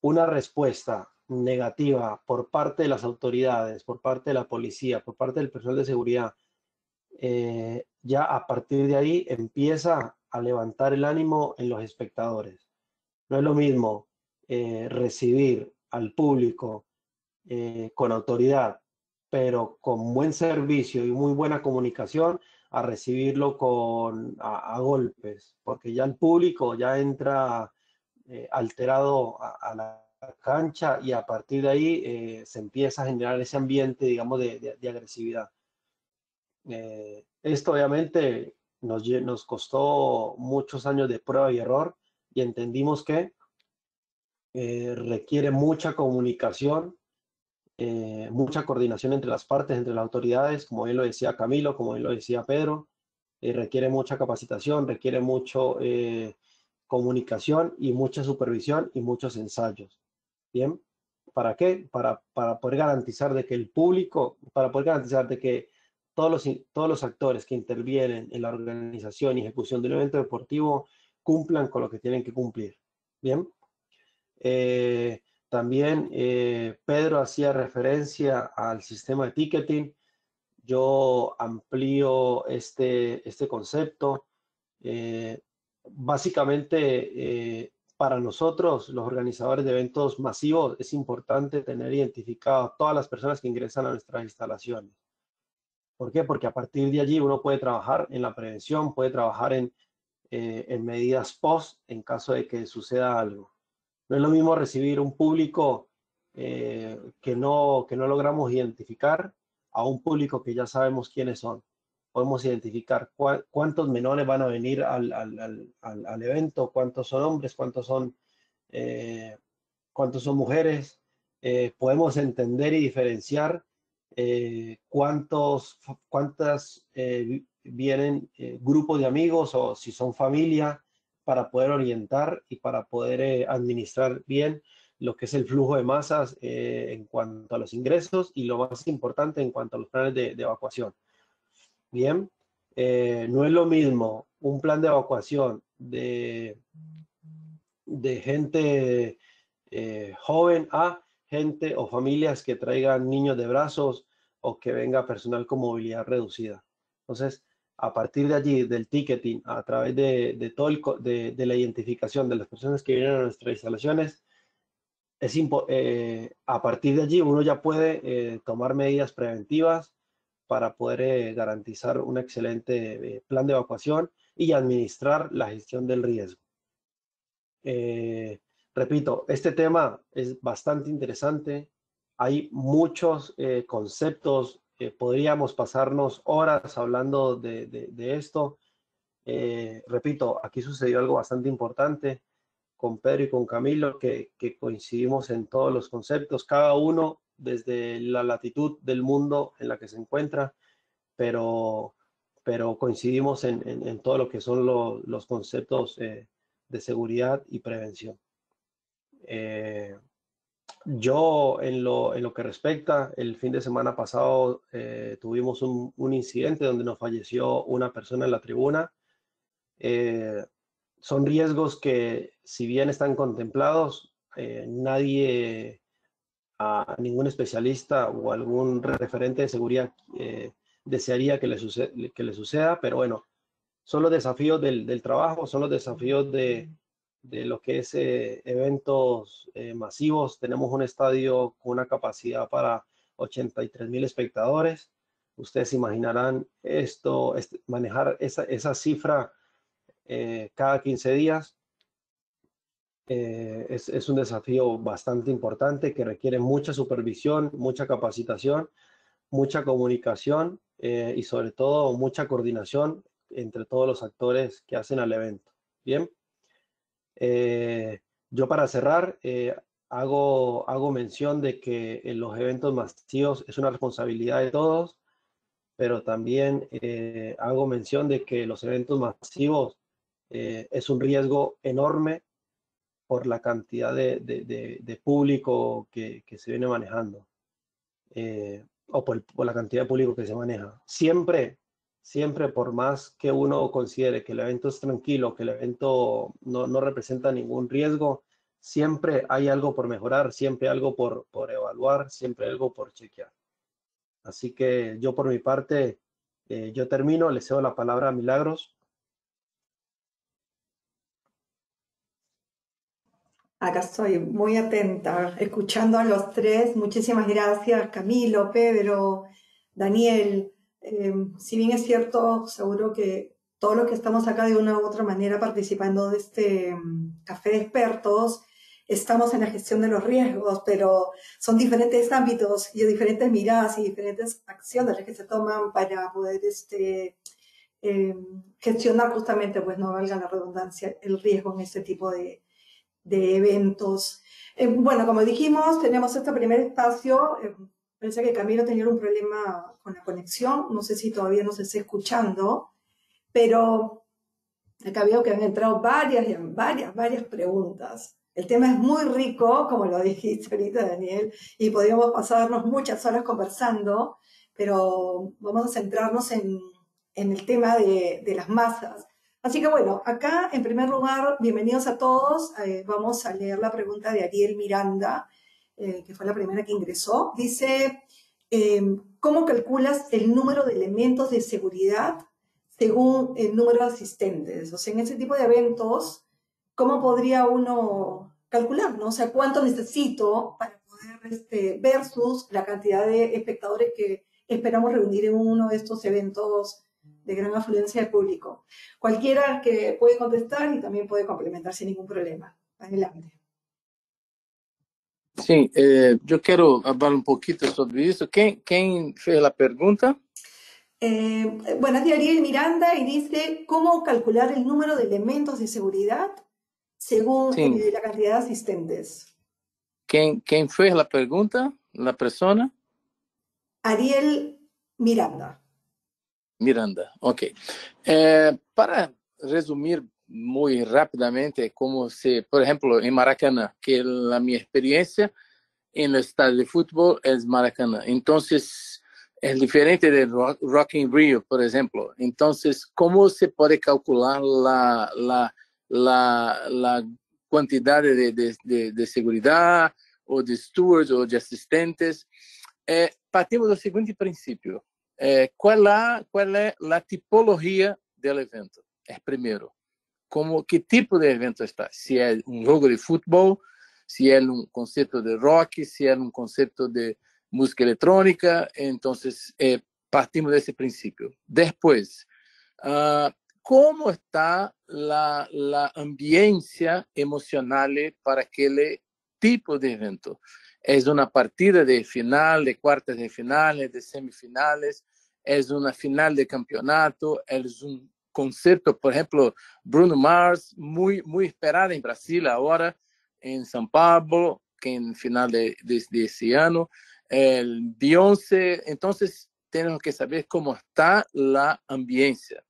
una respuesta negativa por parte de las autoridades, por parte de la policía, por parte del personal de seguridad, ya a partir de ahí empieza a levantar el ánimo en los espectadores. No es lo mismo recibir al público con autoridad, pero con buen servicio y muy buena comunicación, a recibirlo a golpes, porque ya el público ya entra alterado a la cancha y a partir de ahí se empieza a generar ese ambiente, digamos, de agresividad. Esto obviamente nos costó muchos años de prueba y error y entendimos que requiere mucha comunicación, mucha coordinación entre las partes, entre las autoridades, como bien lo decía Camilo, como bien lo decía Pedro, requiere mucha capacitación, requiere mucho comunicación y mucha supervisión y muchos ensayos. ¿Bien? ¿Para qué? Para poder garantizar de que el público, para poder garantizar de que todos los actores que intervienen en la organización y ejecución de un evento deportivo cumplan con lo que tienen que cumplir. ¿Bien? También Pedro hacía referencia al sistema de ticketing. Yo amplío este concepto. Básicamente, para nosotros, los organizadores de eventos masivos, es importante tener identificado a todas las personas que ingresan a nuestras instalaciones. ¿Por qué? Porque a partir de allí uno puede trabajar en la prevención, puede trabajar en medidas post en caso de que suceda algo. No es lo mismo recibir un público que no logramos identificar a un público que ya sabemos quiénes son. Podemos identificar cuántos menores van a venir al evento, cuántos son hombres, cuántos son mujeres. Podemos entender y diferenciar cuántas vienen grupos de amigos o si son familia, para poder orientar y para poder administrar bien lo que es el flujo de masas en cuanto a los ingresos y lo más importante en cuanto a los planes de evacuación. Bien, no es lo mismo un plan de evacuación de gente joven a gente o familias que traigan niños de brazos o que venga personal con movilidad reducida. Entonces, a partir de allí, del ticketing, a través de todo de la identificación de las personas que vienen a nuestras instalaciones, a partir de allí uno ya puede tomar medidas preventivas para poder garantizar un excelente plan de evacuación y administrar la gestión del riesgo. Repito, este tema es bastante interesante. Hay muchos conceptos. Podríamos pasarnos horas hablando de esto. Repito, aquí sucedió algo bastante importante con Pedro y con Camilo, que coincidimos en todos los conceptos, cada uno desde la latitud del mundo en la que se encuentra, pero coincidimos en todo lo que son los conceptos de seguridad y prevención. Yo, en lo que respecta, el fin de semana pasado tuvimos un incidente donde nos falleció una persona en la tribuna. Son riesgos que, si bien están contemplados, ningún especialista o algún referente de seguridad desearía que le suceda, pero bueno, son los desafíos del trabajo, son los desafíos de lo que es eventos masivos. Tenemos un estadio con una capacidad para 83,000 espectadores. Ustedes imaginarán manejar esa cifra cada 15 días. Es un desafío bastante importante que requiere mucha supervisión, mucha capacitación, mucha comunicación y sobre todo mucha coordinación entre todos los actores que hacen al evento. Bien. Yo, para cerrar, hago mención de que en los eventos masivos es una responsabilidad de todos, pero también hago mención de que los eventos masivos es un riesgo enorme por la cantidad de público que se viene manejando, o por la cantidad de público que se maneja. Siempre, por más que uno considere que el evento es tranquilo, que el evento no representa ningún riesgo, siempre hay algo por mejorar, siempre algo por evaluar, siempre algo por chequear. Así que yo, por mi parte, yo termino, le cedo la palabra a Milagros. Acá estoy muy atenta, escuchando a los tres. Muchísimas gracias, Camilo, Pedro, Daniel. Si bien es cierto, seguro que todos los que estamos acá de una u otra manera participando de este café de expertos, estamos en la gestión de los riesgos, pero son diferentes ámbitos y diferentes miradas y diferentes acciones las que se toman para poder gestionar justamente, pues no valga la redundancia, el riesgo en este tipo de eventos. Bueno, como dijimos, tenemos este primer espacio. Parece que Camilo tenía un problema con la conexión. No sé si todavía nos está escuchando, pero acá veo que han entrado varias preguntas. El tema es muy rico, como lo dijiste ahorita, Daniel, y podríamos pasarnos muchas horas conversando, pero vamos a centrarnos en el tema de las masas. Así que bueno, acá en primer lugar, bienvenidos a todos. Vamos a leer la pregunta de Ariel Miranda, que fue la primera que ingresó. Dice, ¿cómo calculas el número de elementos de seguridad según el número de asistentes? O sea, en ese tipo de eventos, ¿cómo podría uno calcular, ¿no? O sea, ¿cuánto necesito para poder versus la cantidad de espectadores que esperamos reunir en uno de estos eventos de gran afluencia de público. Cualquiera que puede contestar y también puede complementar sin ningún problema. Adelante. Sim, eu quero falar um pouquinho sobre isso. Quem fez a pergunta? Bueno, es de Ariel Miranda y dice, ¿cómo calcular el número de elementos de seguridad según la cantidad de asistentes? Quem fez a pergunta? A pessoa? Ariel Miranda. Miranda, ok. Para resumir muy rápidamente, como se, por ejemplo, en Maracaná, que la mi experiencia en el estadio de fútbol es Maracaná. Entonces, es diferente de Rock in Rio, por ejemplo. Entonces, ¿cómo se puede calcular la cantidad de seguridad o de stewards o de asistentes? Partimos do seguinte princípio. Qual é a tipologia do evento? Primeiro, que tipo de evento está? Se é um jogo de futebol, se é um concerto de rock, se é um concerto de música eletrônica. Então, partimos desse princípio. Depois, como está a ambiência emocional para aquele tipo de evento? É uma partida de final, de quartas de final, de semifinales, é uma final de campeonato, é um concerto, por exemplo, Bruno Mars, muito esperado em Brasil agora, em São Paulo, que em final desse ano, Beyoncé. Então, temos que saber como está a ambiência.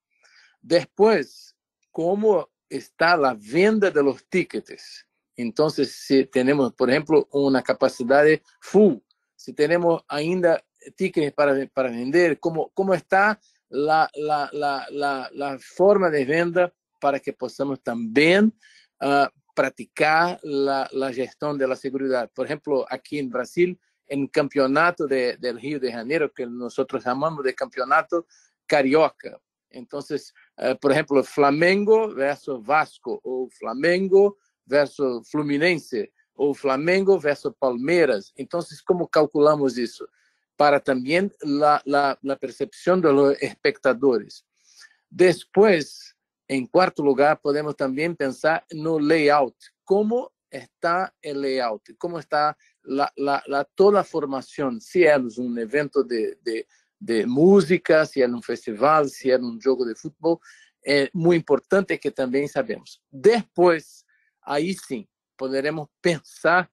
Depois, como está a venda de los tickets. Então, se temos, por exemplo, uma capacidade full, se temos ainda tickets para vender, como está a forma de venda para que possamos também praticar a gestão da segurança. Por exemplo, aqui em Brasil, em campeonato del Rio de Janeiro, que nós chamamos de campeonato carioca. Então, por exemplo, Flamengo versus Vasco, ou Flamengo versus Fluminense, ou Flamengo versus Palmeiras. Então, como calculamos isso? Para também a percepção dos espectadores. Depois, em quarto lugar, podemos também pensar no layout. Como está o layout? Como está toda a formação? Se é um evento de música, se é um festival, se é um jogo de futebol, é muito importante que também sabemos. Depois, aí sim, poderemos pensar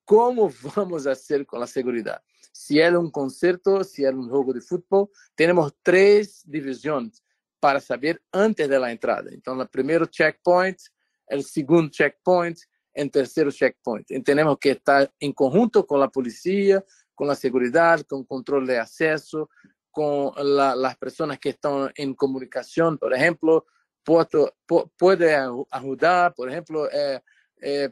como vamos fazer com a segurança. Se é um concerto, se é um jogo de futebol, temos 3 divisões para saber antes da entrada. Então, o primeiro checkpoint, o segundo checkpoint, o terceiro checkpoint. E temos que estar em conjunto com a polícia, com a segurança, com o controle de acesso, com as pessoas que estão em comunicação, por exemplo, pode ajudar, por exemplo,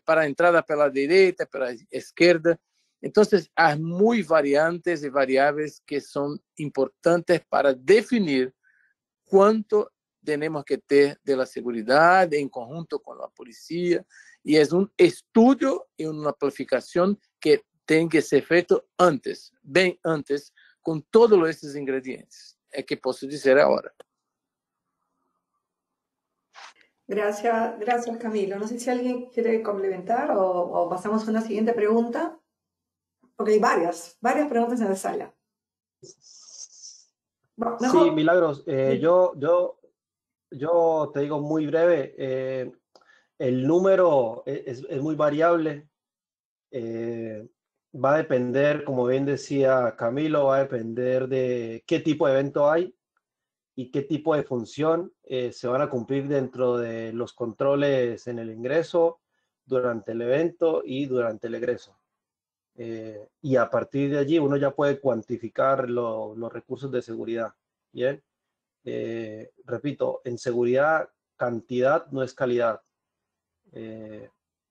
para a entrada pela direita, pela esquerda. Então, há muitas variantes e variáveis que são importantes para definir quanto temos que ter da segurança em conjunto com a polícia. E é um estudo e uma planificação que tem que ser feito antes, bem antes, com todos esses ingredientes. É que posso dizer agora. Gracias, Camilo. No sé si alguien quiere complementar o pasamos a una siguiente pregunta, porque hay varias preguntas en la sala. Bueno, sí, Milagros, yo te digo muy breve, el número es muy variable, va a depender, como bien decía Camilo, va a depender de qué tipo de evento hay y qué tipo de función se van a cumplir dentro de los controles en el ingreso, durante el evento y durante el egreso. Y a partir de allí uno ya puede cuantificar los recursos de seguridad. Bien, repito, en seguridad cantidad no es calidad.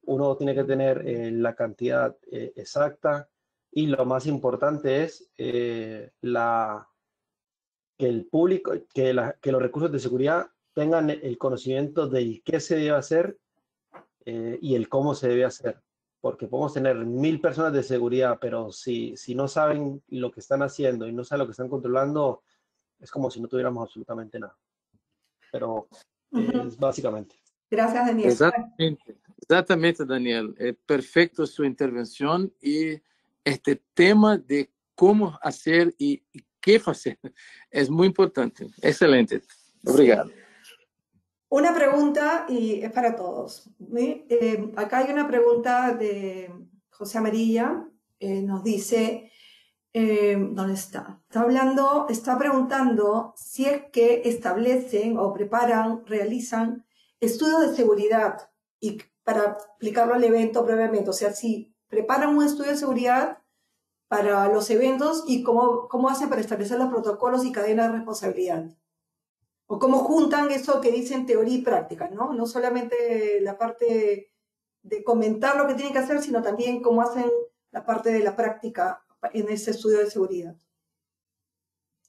Uno tiene que tener la cantidad exacta y lo más importante es que el público, que los recursos de seguridad tengan el conocimiento del qué se debe hacer y el cómo se debe hacer. porque podemos tener 1000 personas de seguridad, pero si no saben lo que están haciendo y no saben lo que están controlando, es como si no tuviéramos absolutamente nada. Pero es básicamente. Gracias, Daniel. Exatamente, exatamente, Daniel. É perfeito a sua intervenção e este tema de como fazer e que fazer é muito importante. Excelente. Obrigado. Sí. Una pregunta y es para todos. Acá hay una pregunta de José Amarilla. Nos dice, ¿dónde está? Está preguntando si es que establecen o preparan, realizan estudios de seguridad y para aplicarlo al evento previamente. O sea, si preparan un estudio de seguridad para los eventos y cómo hacen para establecer los protocolos y cadenas de responsabilidad. O cómo juntan eso que dicen teoría y práctica, ¿no? No solamente la parte de comentar lo que tienen que hacer, sino también cómo hacen la parte de la práctica en ese estudio de seguridad.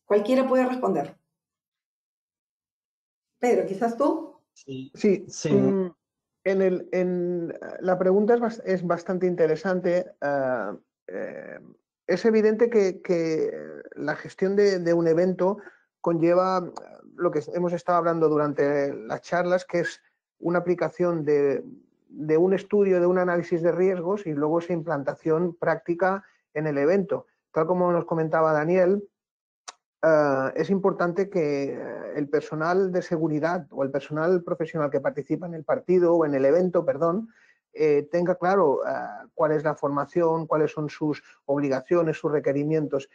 Cualquiera puede responder. Pedro, ¿quizás tú? Sí. La pregunta es bastante interesante. Es evidente que la gestión de un evento conlleva lo que hemos estado hablando durante las charlas, que es una aplicación de un estudio, de un análisis de riesgos y luego esa implantación práctica en el evento. Tal como nos comentaba Daniel, es importante que el personal de seguridad o el personal profesional que participa en el partido o en el evento, perdón, tenga claro cuál es la formación, cuáles son sus obligaciones, sus requerimientos.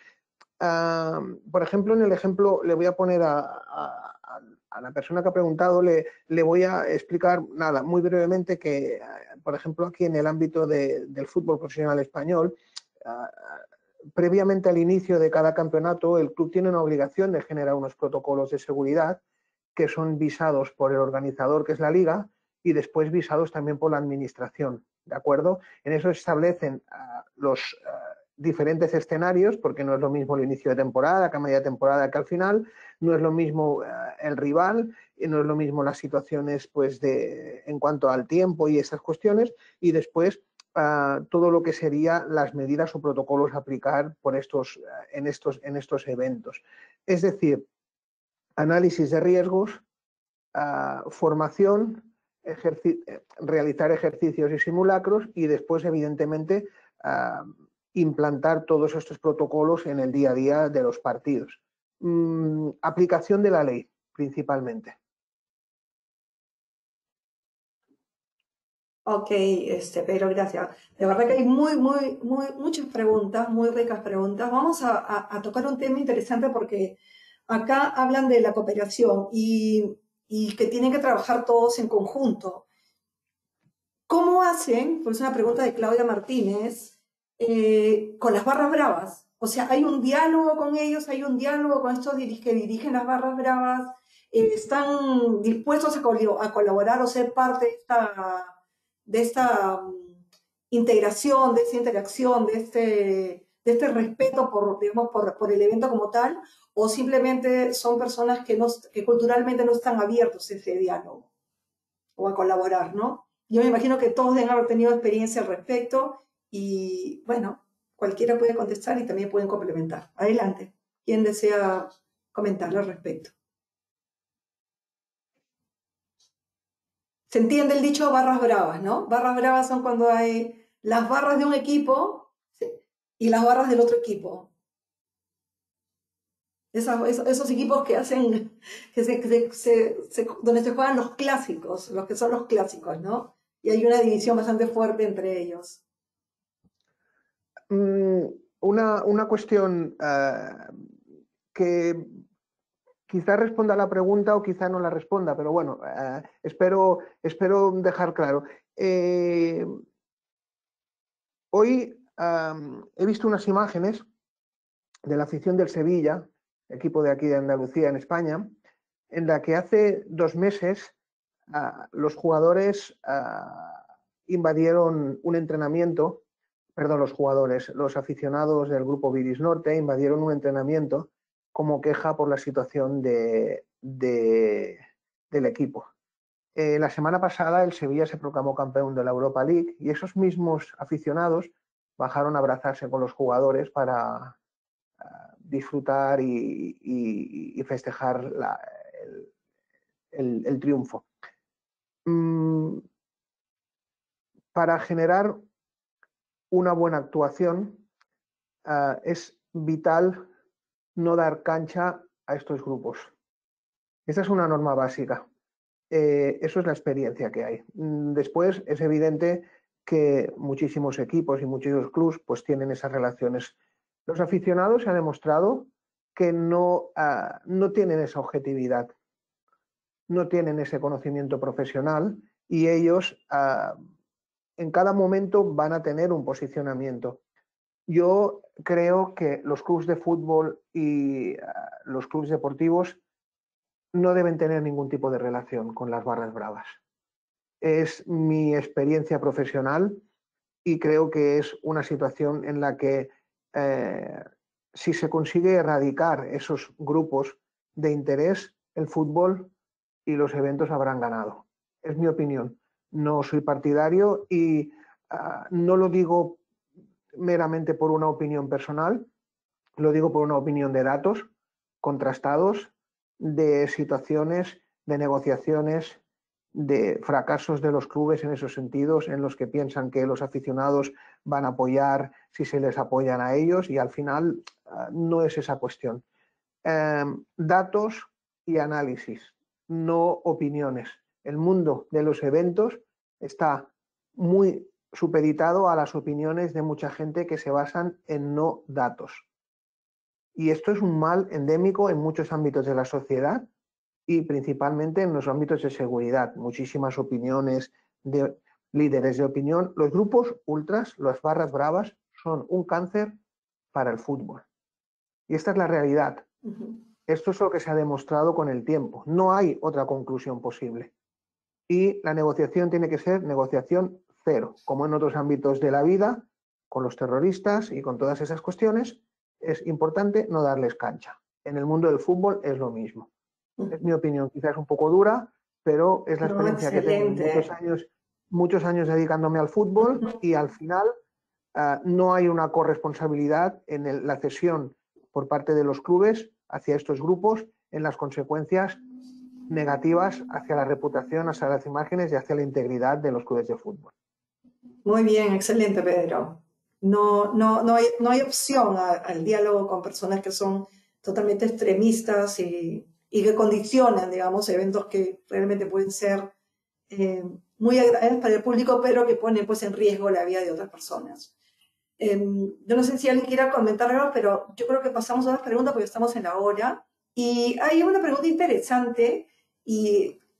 Por ejemplo, en el ejemplo le voy a poner a la persona que ha preguntado, le voy a explicar nada, muy brevemente que, por ejemplo, aquí en el ámbito del fútbol profesional español, previamente al inicio de cada campeonato, el club tiene una obligación de generar unos protocolos de seguridad que son visados por el organizador, que es la liga, y después visados también por la administración, ¿de acuerdo? En eso se establecen los diferentes escenarios, porque no es lo mismo el inicio de temporada que a media temporada que al final, no es lo mismo el rival, no es lo mismo las situaciones pues en cuanto al tiempo y esas cuestiones, y después todo lo que sería las medidas o protocolos a aplicar en estos eventos. Es decir, análisis de riesgos, formación, realizar ejercicios y simulacros y después, evidentemente, implantar todos estos protocolos en el día a día de los partidos. Aplicación de la ley, principalmente. Ok, Pedro, gracias. De verdad que hay muchas preguntas, muy ricas preguntas. Vamos a tocar un tema interesante porque acá hablan de la cooperación y que tienen que trabajar todos en conjunto. ¿Cómo hacen? Pues es una pregunta de Claudia Martínez, con las barras bravas. O sea, ¿hay un diálogo con ellos? ¿Hay un diálogo con estos que dirigen las barras bravas? ¿Están dispuestos a colaborar o ser parte de esta integración, de esta interacción, de este respeto por el evento como tal? ¿O simplemente son personas que culturalmente no están abiertos a ese diálogo o a colaborar, ¿no? Yo me imagino que todos deben haber tenido experiencia al respecto y, bueno, cualquiera puede contestar y también pueden complementar. Adelante. ¿Quién desea comentar al respecto? Se entiende el dicho barras bravas, ¿no? Barras bravas son cuando hay las barras de un equipo y las barras del otro equipo. Esos equipos que hacen, donde se juegan los clásicos, los que son los clásicos, ¿no? Y hay una división bastante fuerte entre ellos. Una cuestión que quizá responda a la pregunta o quizá no la responda, pero bueno, espero dejar claro. Hoy he visto unas imágenes de la afición del Sevilla, equipo de aquí de Andalucía en España, en la que hace 2 meses los jugadores invadieron un entrenamiento, los aficionados del grupo Viris Norte invadieron un entrenamiento como queja por la situación del equipo. La semana pasada el Sevilla se proclamó campeón de la Europa League y esos mismos aficionados bajaron a abrazarse con los jugadores para disfrutar y festejar el triunfo. Para generar una buena actuación es vital no dar cancha a estos grupos. Esta es una norma básica. Eso es la experiencia que hay. Después es evidente que muchísimos equipos y muchísimos clubes pues tienen esas relaciones. Los aficionados se han demostrado que no tienen esa objetividad, no tienen ese conocimiento profesional y ellos en cada momento van a tener un posicionamiento. Yo creo que los clubes de fútbol y los clubes deportivos no deben tener ningún tipo de relación con las barras bravas. Es mi experiencia profesional y creo que es una situación en la que si se consigue erradicar esos grupos de interés, el fútbol y los eventos habrán ganado. Es mi opinión. No soy partidario y no lo digo meramente por una opinión personal, lo digo por una opinión de datos contrastados, de situaciones, de negociaciones, de fracasos de los clubes en esos sentidos, en los que piensan que los aficionados van a apoyar si se les apoyan a ellos y al final no es esa cuestión. Datos y análisis, no opiniones. El mundo de los eventos está muy supeditado a las opiniones de mucha gente que se basan en no datos. Y esto es un mal endémico en muchos ámbitos de la sociedad y principalmente en los ámbitos de seguridad. Muchísimas opiniones de líderes de opinión. Los grupos ultras, las barras bravas, son un cáncer para el fútbol. Y esta es la realidad. Esto es lo que se ha demostrado con el tiempo. No hay otra conclusión posible. Y la negociación tiene que ser negociación cero, como en otros ámbitos de la vida, con los terroristas y con todas esas cuestiones. Es importante no darles cancha. En el mundo del fútbol es lo mismo. Es mi opinión, quizás un poco dura, pero es la experiencia que tengo. Muchos años dedicándome al fútbol y al final no hay una corresponsabilidad en la cesión por parte de los clubes hacia estos grupos en las consecuencias negativas hacia la reputación, hacia las imágenes y hacia la integridad de los clubes de fútbol. Muy bien, excelente, Pedro. No hay opción al diálogo con personas que son totalmente extremistas y que condicionan, digamos, eventos que realmente pueden ser muy agradables para el público, pero que ponen pues, en riesgo la vida de otras personas. Yo no sé si alguien quiera comentar algo, pero yo creo que pasamos a las preguntas porque estamos en la hora. Y hay una pregunta interesante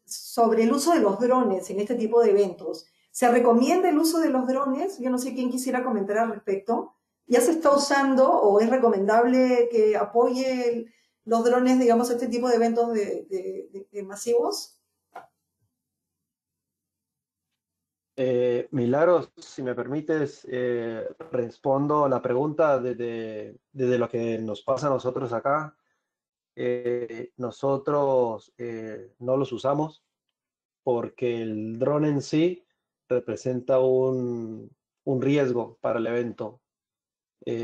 sobre el uso de los drones en este tipo de eventos. ¿Se recomienda el uso de los drones? Yo no sé quién quisiera comentar al respecto. ¿Ya se está usando o es recomendable que apoye los drones, digamos, este tipo de eventos de masivos? Milagros, si me permites, respondo la pregunta desde lo que nos pasa a nosotros acá. Nosotros no los usamos porque el dron en sí representa un riesgo para el evento.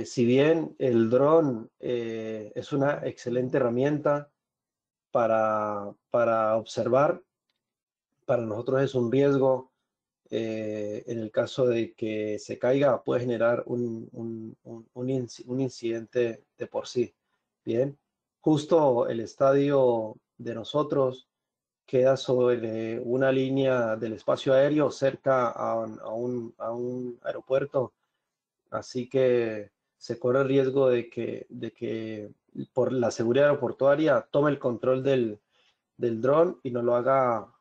Si bien el dron es una excelente herramienta para observar, para nosotros es un riesgo. En el caso de que se caiga, puede generar un incidente de por sí. Bien, justo el estadio de nosotros queda sobre una línea del espacio aéreo cerca a un aeropuerto, así que se corre el riesgo de que por la seguridad aeroportuaria tome el control del dron y no lo haga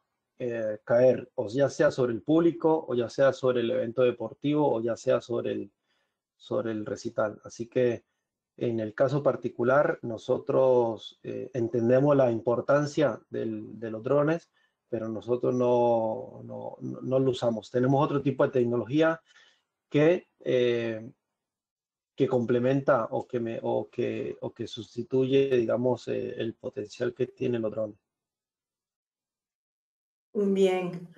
caer, o ya sea sobre el público, o ya sea sobre el evento deportivo, o ya sea sobre el recital. Así que en el caso particular, nosotros entendemos la importancia de los drones, pero nosotros no lo usamos. Tenemos otro tipo de tecnología que complementa o que sustituye, digamos, el potencial que tienen los drones. Bien,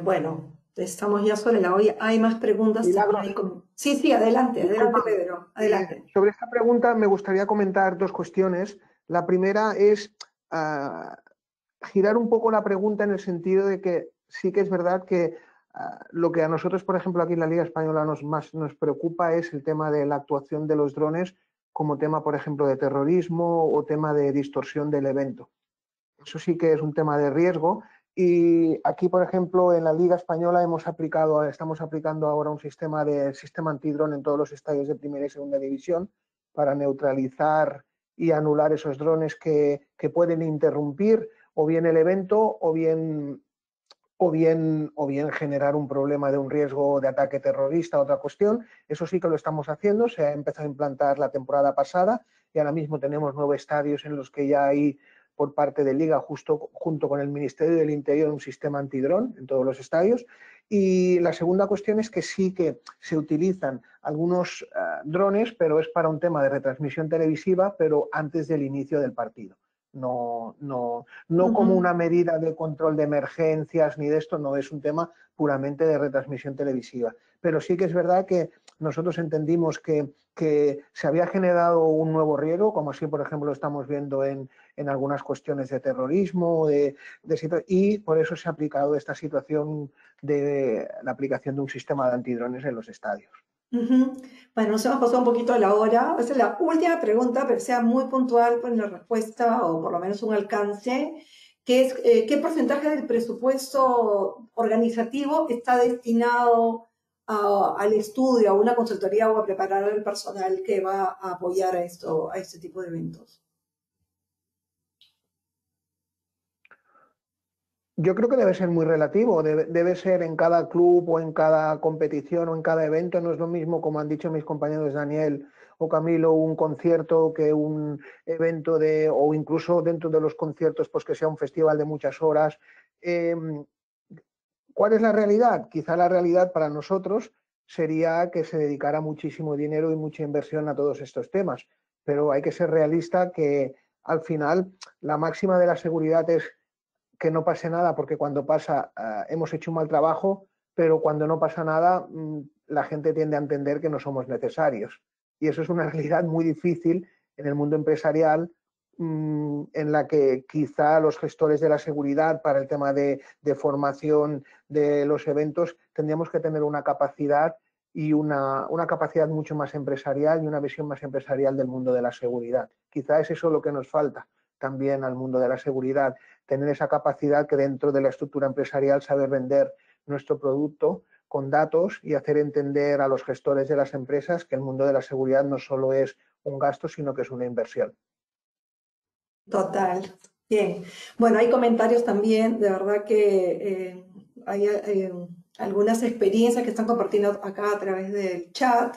bueno, estamos ya sobre la olla. ¿Hay más preguntas también? Milagros, Sí, sí, adelante, adelante, disculpa. Pedro, adelante. Sobre esta pregunta me gustaría comentar dos cuestiones. La primera es girar un poco la pregunta en el sentido de que sí que es verdad que lo que a nosotros, por ejemplo, aquí en la Liga Española más nos preocupa es el tema de la actuación de los drones como tema, por ejemplo, de terrorismo o tema de distorsión del evento. Eso sí que es un tema de riesgo. Y aquí, por ejemplo, en la Liga Española estamos aplicando ahora un sistema antidrón en todos los estadios de primera y segunda división para neutralizar y anular esos drones que pueden interrumpir o bien el evento o bien generar un problema de un riesgo de ataque terrorista, otra cuestión. Eso sí que lo estamos haciendo, se ha empezado a implantar la temporada pasada y ahora mismo tenemos 9 estadios en los que ya hay por parte de Liga, junto con el Ministerio del Interior, un sistema antidrón en todos los estadios. Y la segunda cuestión es que sí que se utilizan algunos drones, pero es para un tema de retransmisión televisiva, pero antes del inicio del partido. No como una medida de control de emergencias ni de esto, no es un tema puramente de retransmisión televisiva. Pero sí que es verdad que nosotros entendimos que se había generado un nuevo riesgo, como así, por ejemplo, estamos viendo en algunas cuestiones de terrorismo, y por eso se ha aplicado esta situación de la aplicación de un sistema de antidrones en los estadios. Bueno, nos hemos pasado un poquito de la hora. Esa es la última pregunta, pero sea muy puntual con la respuesta o por lo menos un alcance, que es ¿qué porcentaje del presupuesto organizativo está destinado al estudio, a una consultoría o a preparar al personal que va a apoyar a este tipo de eventos? Yo creo que debe ser muy relativo, debe ser en cada club o en cada competición o en cada evento. No es lo mismo, como han dicho mis compañeros Daniel o Camilo, un concierto que un evento o incluso dentro de los conciertos, pues que sea un festival de muchas horas. ¿Cuál es la realidad? Quizá la realidad para nosotros sería que se dedicara muchísimo dinero y mucha inversión a todos estos temas, pero hay que ser realista que al final la máxima de la seguridad es que no pase nada, porque cuando pasa hemos hecho un mal trabajo, pero cuando no pasa nada la gente tiende a entender que no somos necesarios. Y eso es una realidad muy difícil en el mundo empresarial, en la que quizá los gestores de la seguridad para el tema de formación de los eventos tendríamos que tener una capacidad y una capacidad mucho más empresarial y una visión más empresarial del mundo de la seguridad. Quizá es eso lo que nos falta también al mundo de la seguridad, tener esa capacidad que dentro de la estructura empresarial saber vender nuestro producto con datos y hacer entender a los gestores de las empresas que el mundo de la seguridad no solo es un gasto, sino que es una inversión. Total. Bien. Bueno, hay comentarios también, de verdad que hay algunas experiencias que están compartiendo acá a través del chat.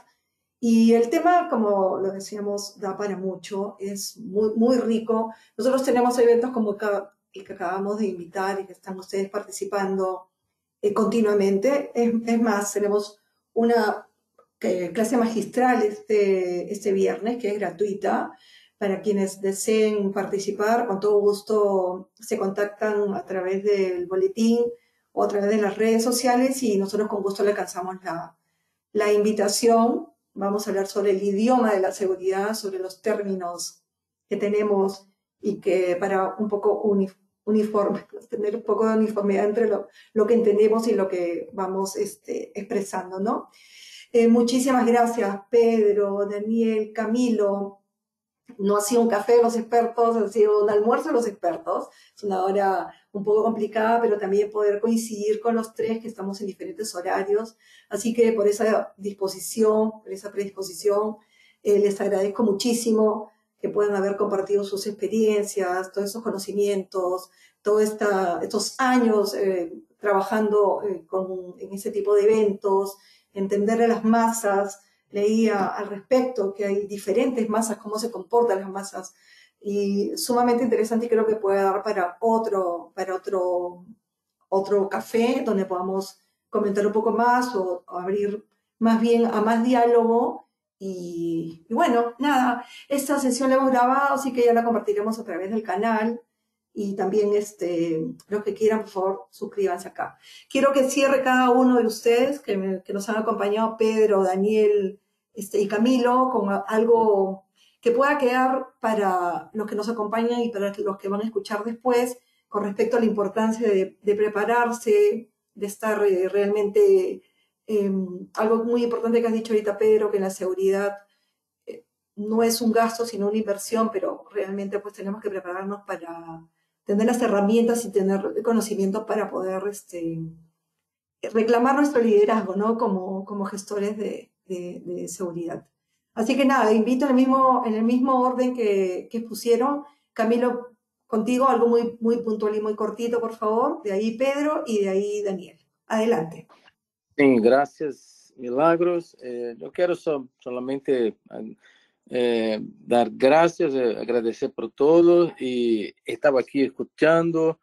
Y el tema, como lo decíamos, da para mucho, es muy, muy rico. Nosotros tenemos eventos como el que acabamos de invitar y que están ustedes participando continuamente. Es más, tenemos una clase magistral este viernes que es gratuita para quienes deseen participar. Con todo gusto se contactan a través del boletín o a través de las redes sociales y nosotros con gusto le alcanzamos la invitación. Vamos a hablar sobre el idioma de la seguridad, sobre los términos que tenemos y que para un poco tener un poco de uniformidad entre lo que entendemos y lo que vamos expresando, ¿no? Muchísimas gracias, Pedro, Daniel, Camilo. No ha sido un café de los expertos, ha sido un almuerzo de los expertos. Es una hora un poco complicada, pero también poder coincidir con los tres que estamos en diferentes horarios. Así que por esa disposición, por esa predisposición, les agradezco muchísimo que puedan haber compartido sus experiencias, todos esos conocimientos, todos estos años trabajando en ese tipo de eventos, entender a las masas. Leía al respecto que hay diferentes masas, cómo se comportan las masas, y sumamente interesante y creo que puede dar para otro café donde podamos comentar un poco más o abrir más bien a más diálogo. Y bueno, nada, esta sesión la hemos grabado, así que ya la compartiremos a través del canal y también los que quieran, por favor, suscríbanse acá. Quiero que cierre cada uno de ustedes que nos han acompañado, Pedro, Daniel y Camilo, con algo que pueda quedar para los que nos acompañan y para los que van a escuchar después, con respecto a la importancia de prepararse, de estar realmente, algo muy importante que has dicho ahorita, Pedro, que la seguridad no es un gasto, sino una inversión, pero realmente pues tenemos que prepararnos para tener las herramientas y tener conocimiento para poder reclamar nuestro liderazgo, ¿no? Como gestores de seguridad. Así que nada, invito en el mismo orden que pusieron. Camilo, contigo algo muy, muy puntual y muy cortito, por favor. De ahí Pedro y de ahí Daniel. Adelante. Sí, gracias, Milagros. Yo quiero solamente dar gracias, agradecer por todo. Y estaba aquí escuchando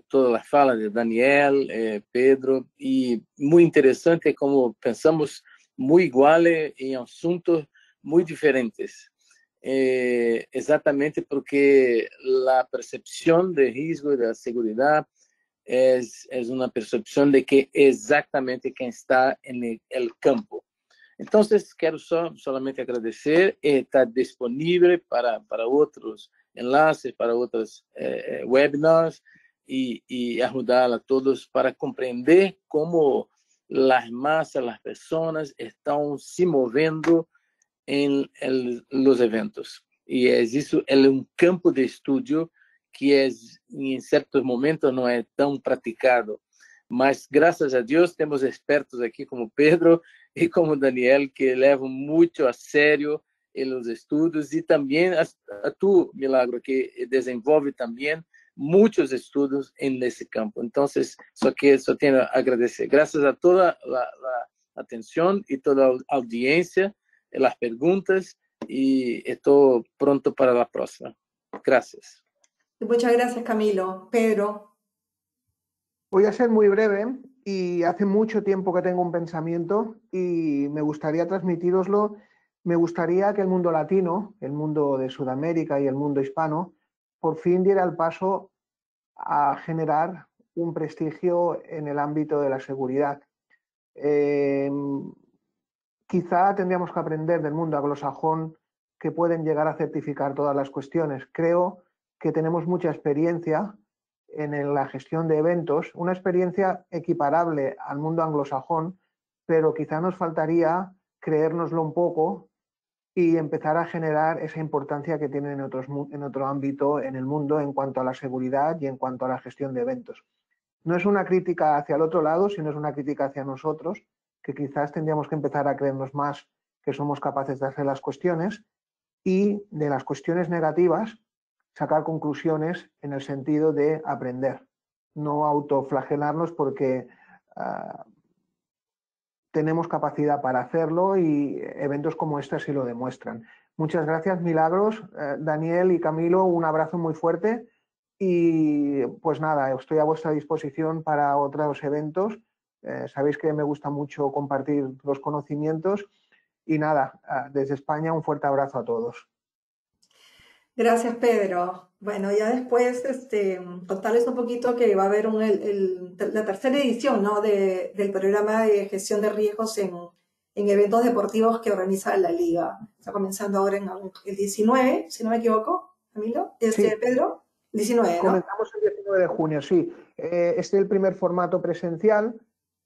todas las falas de Daniel, Pedro, y muy interesante como pensamos muy iguales en asuntos muy diferentes. Exatamente porque la percepción de riesgo y de la seguridad es una percepción de que exactamente quien está en el campo. Entonces, quiero solamente agradecer. Está disponible para otros enlaces, para otros webinars y ayudar a todos para comprender cómo las masas, las personas están se moviendo en los eventos. Y es eso, es un campo de estudio que en ciertos momentos no es tan practicado. Mas, graças a Deus, temos expertos aqui como Pedro e como Daniel, que levam muito a sério os estudos, e também a tu, Milagro, que desenvolve também muitos estudos nesse campo. Então, só tenho a agradecer. Graças a toda a atenção e toda a audiência, as perguntas, e estou pronto para a próxima. Gracias. Muchas gracias, Camilo. Pedro. Voy a ser muy breve y hace mucho tiempo que tengo un pensamiento y me gustaría transmitíroslo. Me gustaría que el mundo latino, el mundo de Sudamérica y el mundo hispano, por fin diera el paso a generar un prestigio en el ámbito de la seguridad. Quizá tendríamos que aprender del mundo anglosajón que pueden llegar a certificar todas las cuestiones. Creo que tenemos mucha experiencia en la gestión de eventos, una experiencia equiparable al mundo anglosajón, pero quizá nos faltaría creérnoslo un poco y empezar a generar esa importancia que tienen en otro ámbito en el mundo en cuanto a la seguridad y en cuanto a la gestión de eventos. No es una crítica hacia el otro lado, sino es una crítica hacia nosotros, que quizás tendríamos que empezar a creernos más que somos capaces de hacer las cuestiones y de las cuestiones negativas sacar conclusiones en el sentido de aprender, no autoflagelarnos porque tenemos capacidad para hacerlo y eventos como este así lo demuestran. Muchas gracias, Milagros. Daniel y Camilo, un abrazo muy fuerte y pues nada, estoy a vuestra disposición para otros eventos. Sabéis que me gusta mucho compartir los conocimientos y nada, desde España un fuerte abrazo a todos. Gracias, Pedro. Bueno, ya después contarles un poquito que va a haber la tercera edición, ¿no? del programa de gestión de riesgos en eventos deportivos que organiza la Liga. Está comenzando ahora en el 19, si no me equivoco, Camilo. Sí. Pedro, 19, ¿no? Comenzamos el 19 de junio, sí. Este es el primer formato presencial.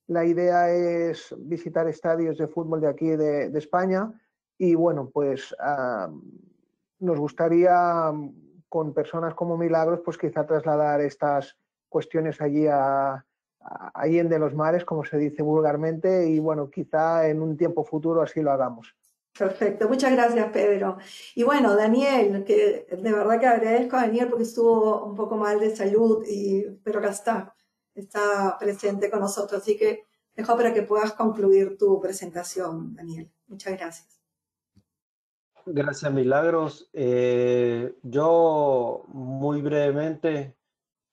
La idea es visitar estadios de fútbol de aquí de España y bueno, pues nos gustaría con personas como Milagros pues quizá trasladar estas cuestiones allí allí en de los mares, como se dice vulgarmente, y bueno, quizá en un tiempo futuro así lo hagamos. Perfecto, muchas gracias, Pedro. Y bueno, Daniel, que de verdad que agradezco a Daniel porque estuvo un poco mal de salud, pero acá está presente con nosotros, así que dejo para que puedas concluir tu presentación, Daniel. Muchas gracias. Gracias, Milagros. Yo muy brevemente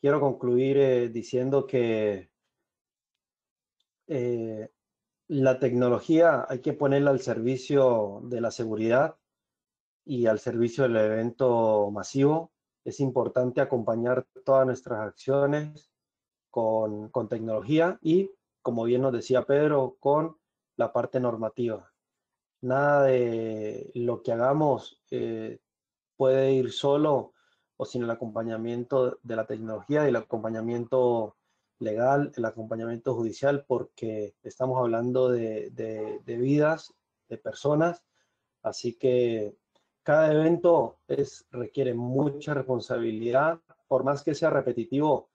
quiero concluir diciendo que la tecnología hay que ponerla al servicio de la seguridad y al servicio del evento masivo. es importante acompañar todas nuestras acciones con tecnología y, como bien nos decía Pedro, con la parte normativa. Nada de lo que hagamos puede ir solo o sin el acompañamiento de la tecnología y el acompañamiento legal, el acompañamiento judicial, porque estamos hablando de vidas, de personas, así que cada evento requiere mucha responsabilidad, por más que sea repetitivo.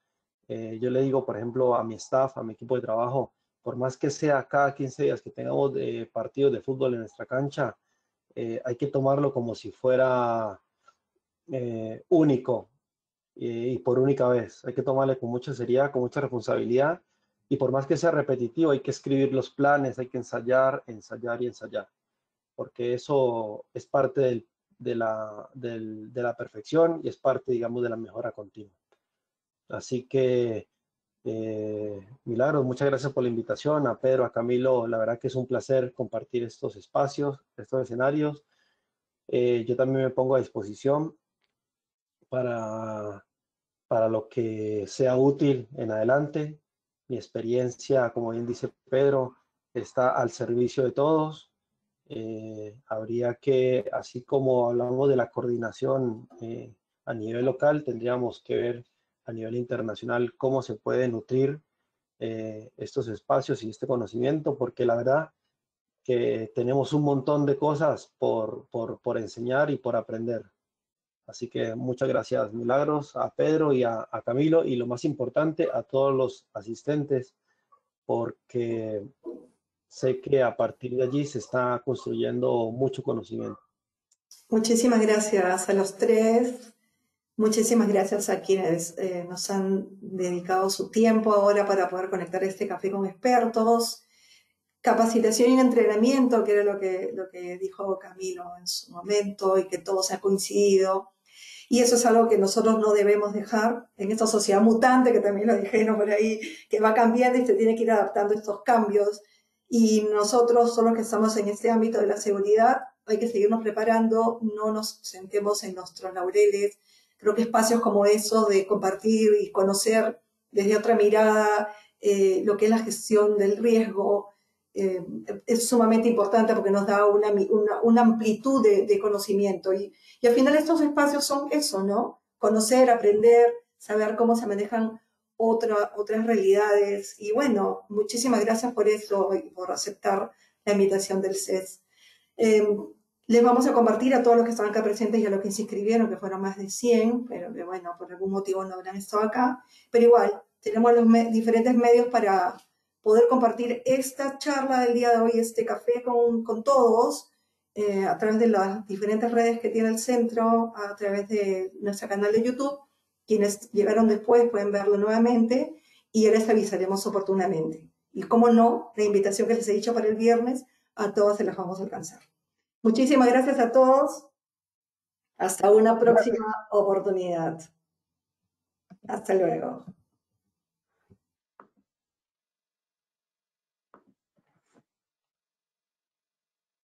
Yo le digo, por ejemplo, a mi staff, a mi equipo de trabajo, por más que sea cada 15 días que tengamos partidos de fútbol en nuestra cancha, hay que tomarlo como si fuera único y por única vez. Hay que tomarle con mucha seriedad, con mucha responsabilidad, y por más que sea repetitivo, hay que escribir los planes, hay que ensayar, ensayar y ensayar, porque eso es parte de la perfección y es parte, digamos, de la mejora continua. Así que, Milagros, muchas gracias por la invitación. A Pedro, a Camilo, la verdad que es un placer compartir estos espacios, estos escenarios. Yo también me pongo a disposición para lo que sea útil en adelante. Mi experiencia, como bien dice Pedro, está al servicio de todos. Habría que, así como hablamos de la coordinación a nivel local, tendríamos que ver a nivel internacional cómo se puede nutrir estos espacios y este conocimiento, porque la verdad que tenemos un montón de cosas por enseñar y por aprender. Así que muchas gracias, Milagros, a Pedro y a Camilo, y lo más importante, a todos los asistentes, porque sé que a partir de allí se está construyendo mucho conocimiento. Muchísimas gracias a los tres. Muchísimas gracias a quienes nos han dedicado su tiempo ahora para poder conectar este café con expertos. Capacitación y entrenamiento, que era lo que dijo Camilo en su momento y que todos han coincidido. Y eso es algo que nosotros no debemos dejar en esta sociedad mutante, que también lo dijeron por ahí, que va cambiando y se tiene que ir adaptando a estos cambios. Y nosotros, solo que estamos en este ámbito de la seguridad, hay que seguirnos preparando, no nos sentemos en nuestros laureles. Creo que espacios como esos de compartir y conocer desde otra mirada lo que es la gestión del riesgo, es sumamente importante porque nos da una amplitud de conocimiento. Y al final estos espacios son eso, ¿no? Conocer, aprender, saber cómo se manejan otras realidades. Y bueno, muchísimas gracias por eso y por aceptar la invitación del CES. Les vamos a compartir a todos los que estaban acá presentes y a los que se inscribieron, que fueron más de 100, pero que bueno, por algún motivo no habrán estado acá. Pero igual, tenemos los diferentes medios para poder compartir esta charla del día de hoy, este café con todos, a través de las diferentes redes que tiene el centro, a través de nuestro canal de YouTube. Quienes llegaron después pueden verlo nuevamente y ya les avisaremos oportunamente. Y como no, la invitación que les he dicho para el viernes, a todos se las vamos a alcanzar. Muchísimas gracias a todos. Hasta una próxima oportunidad. Hasta luego.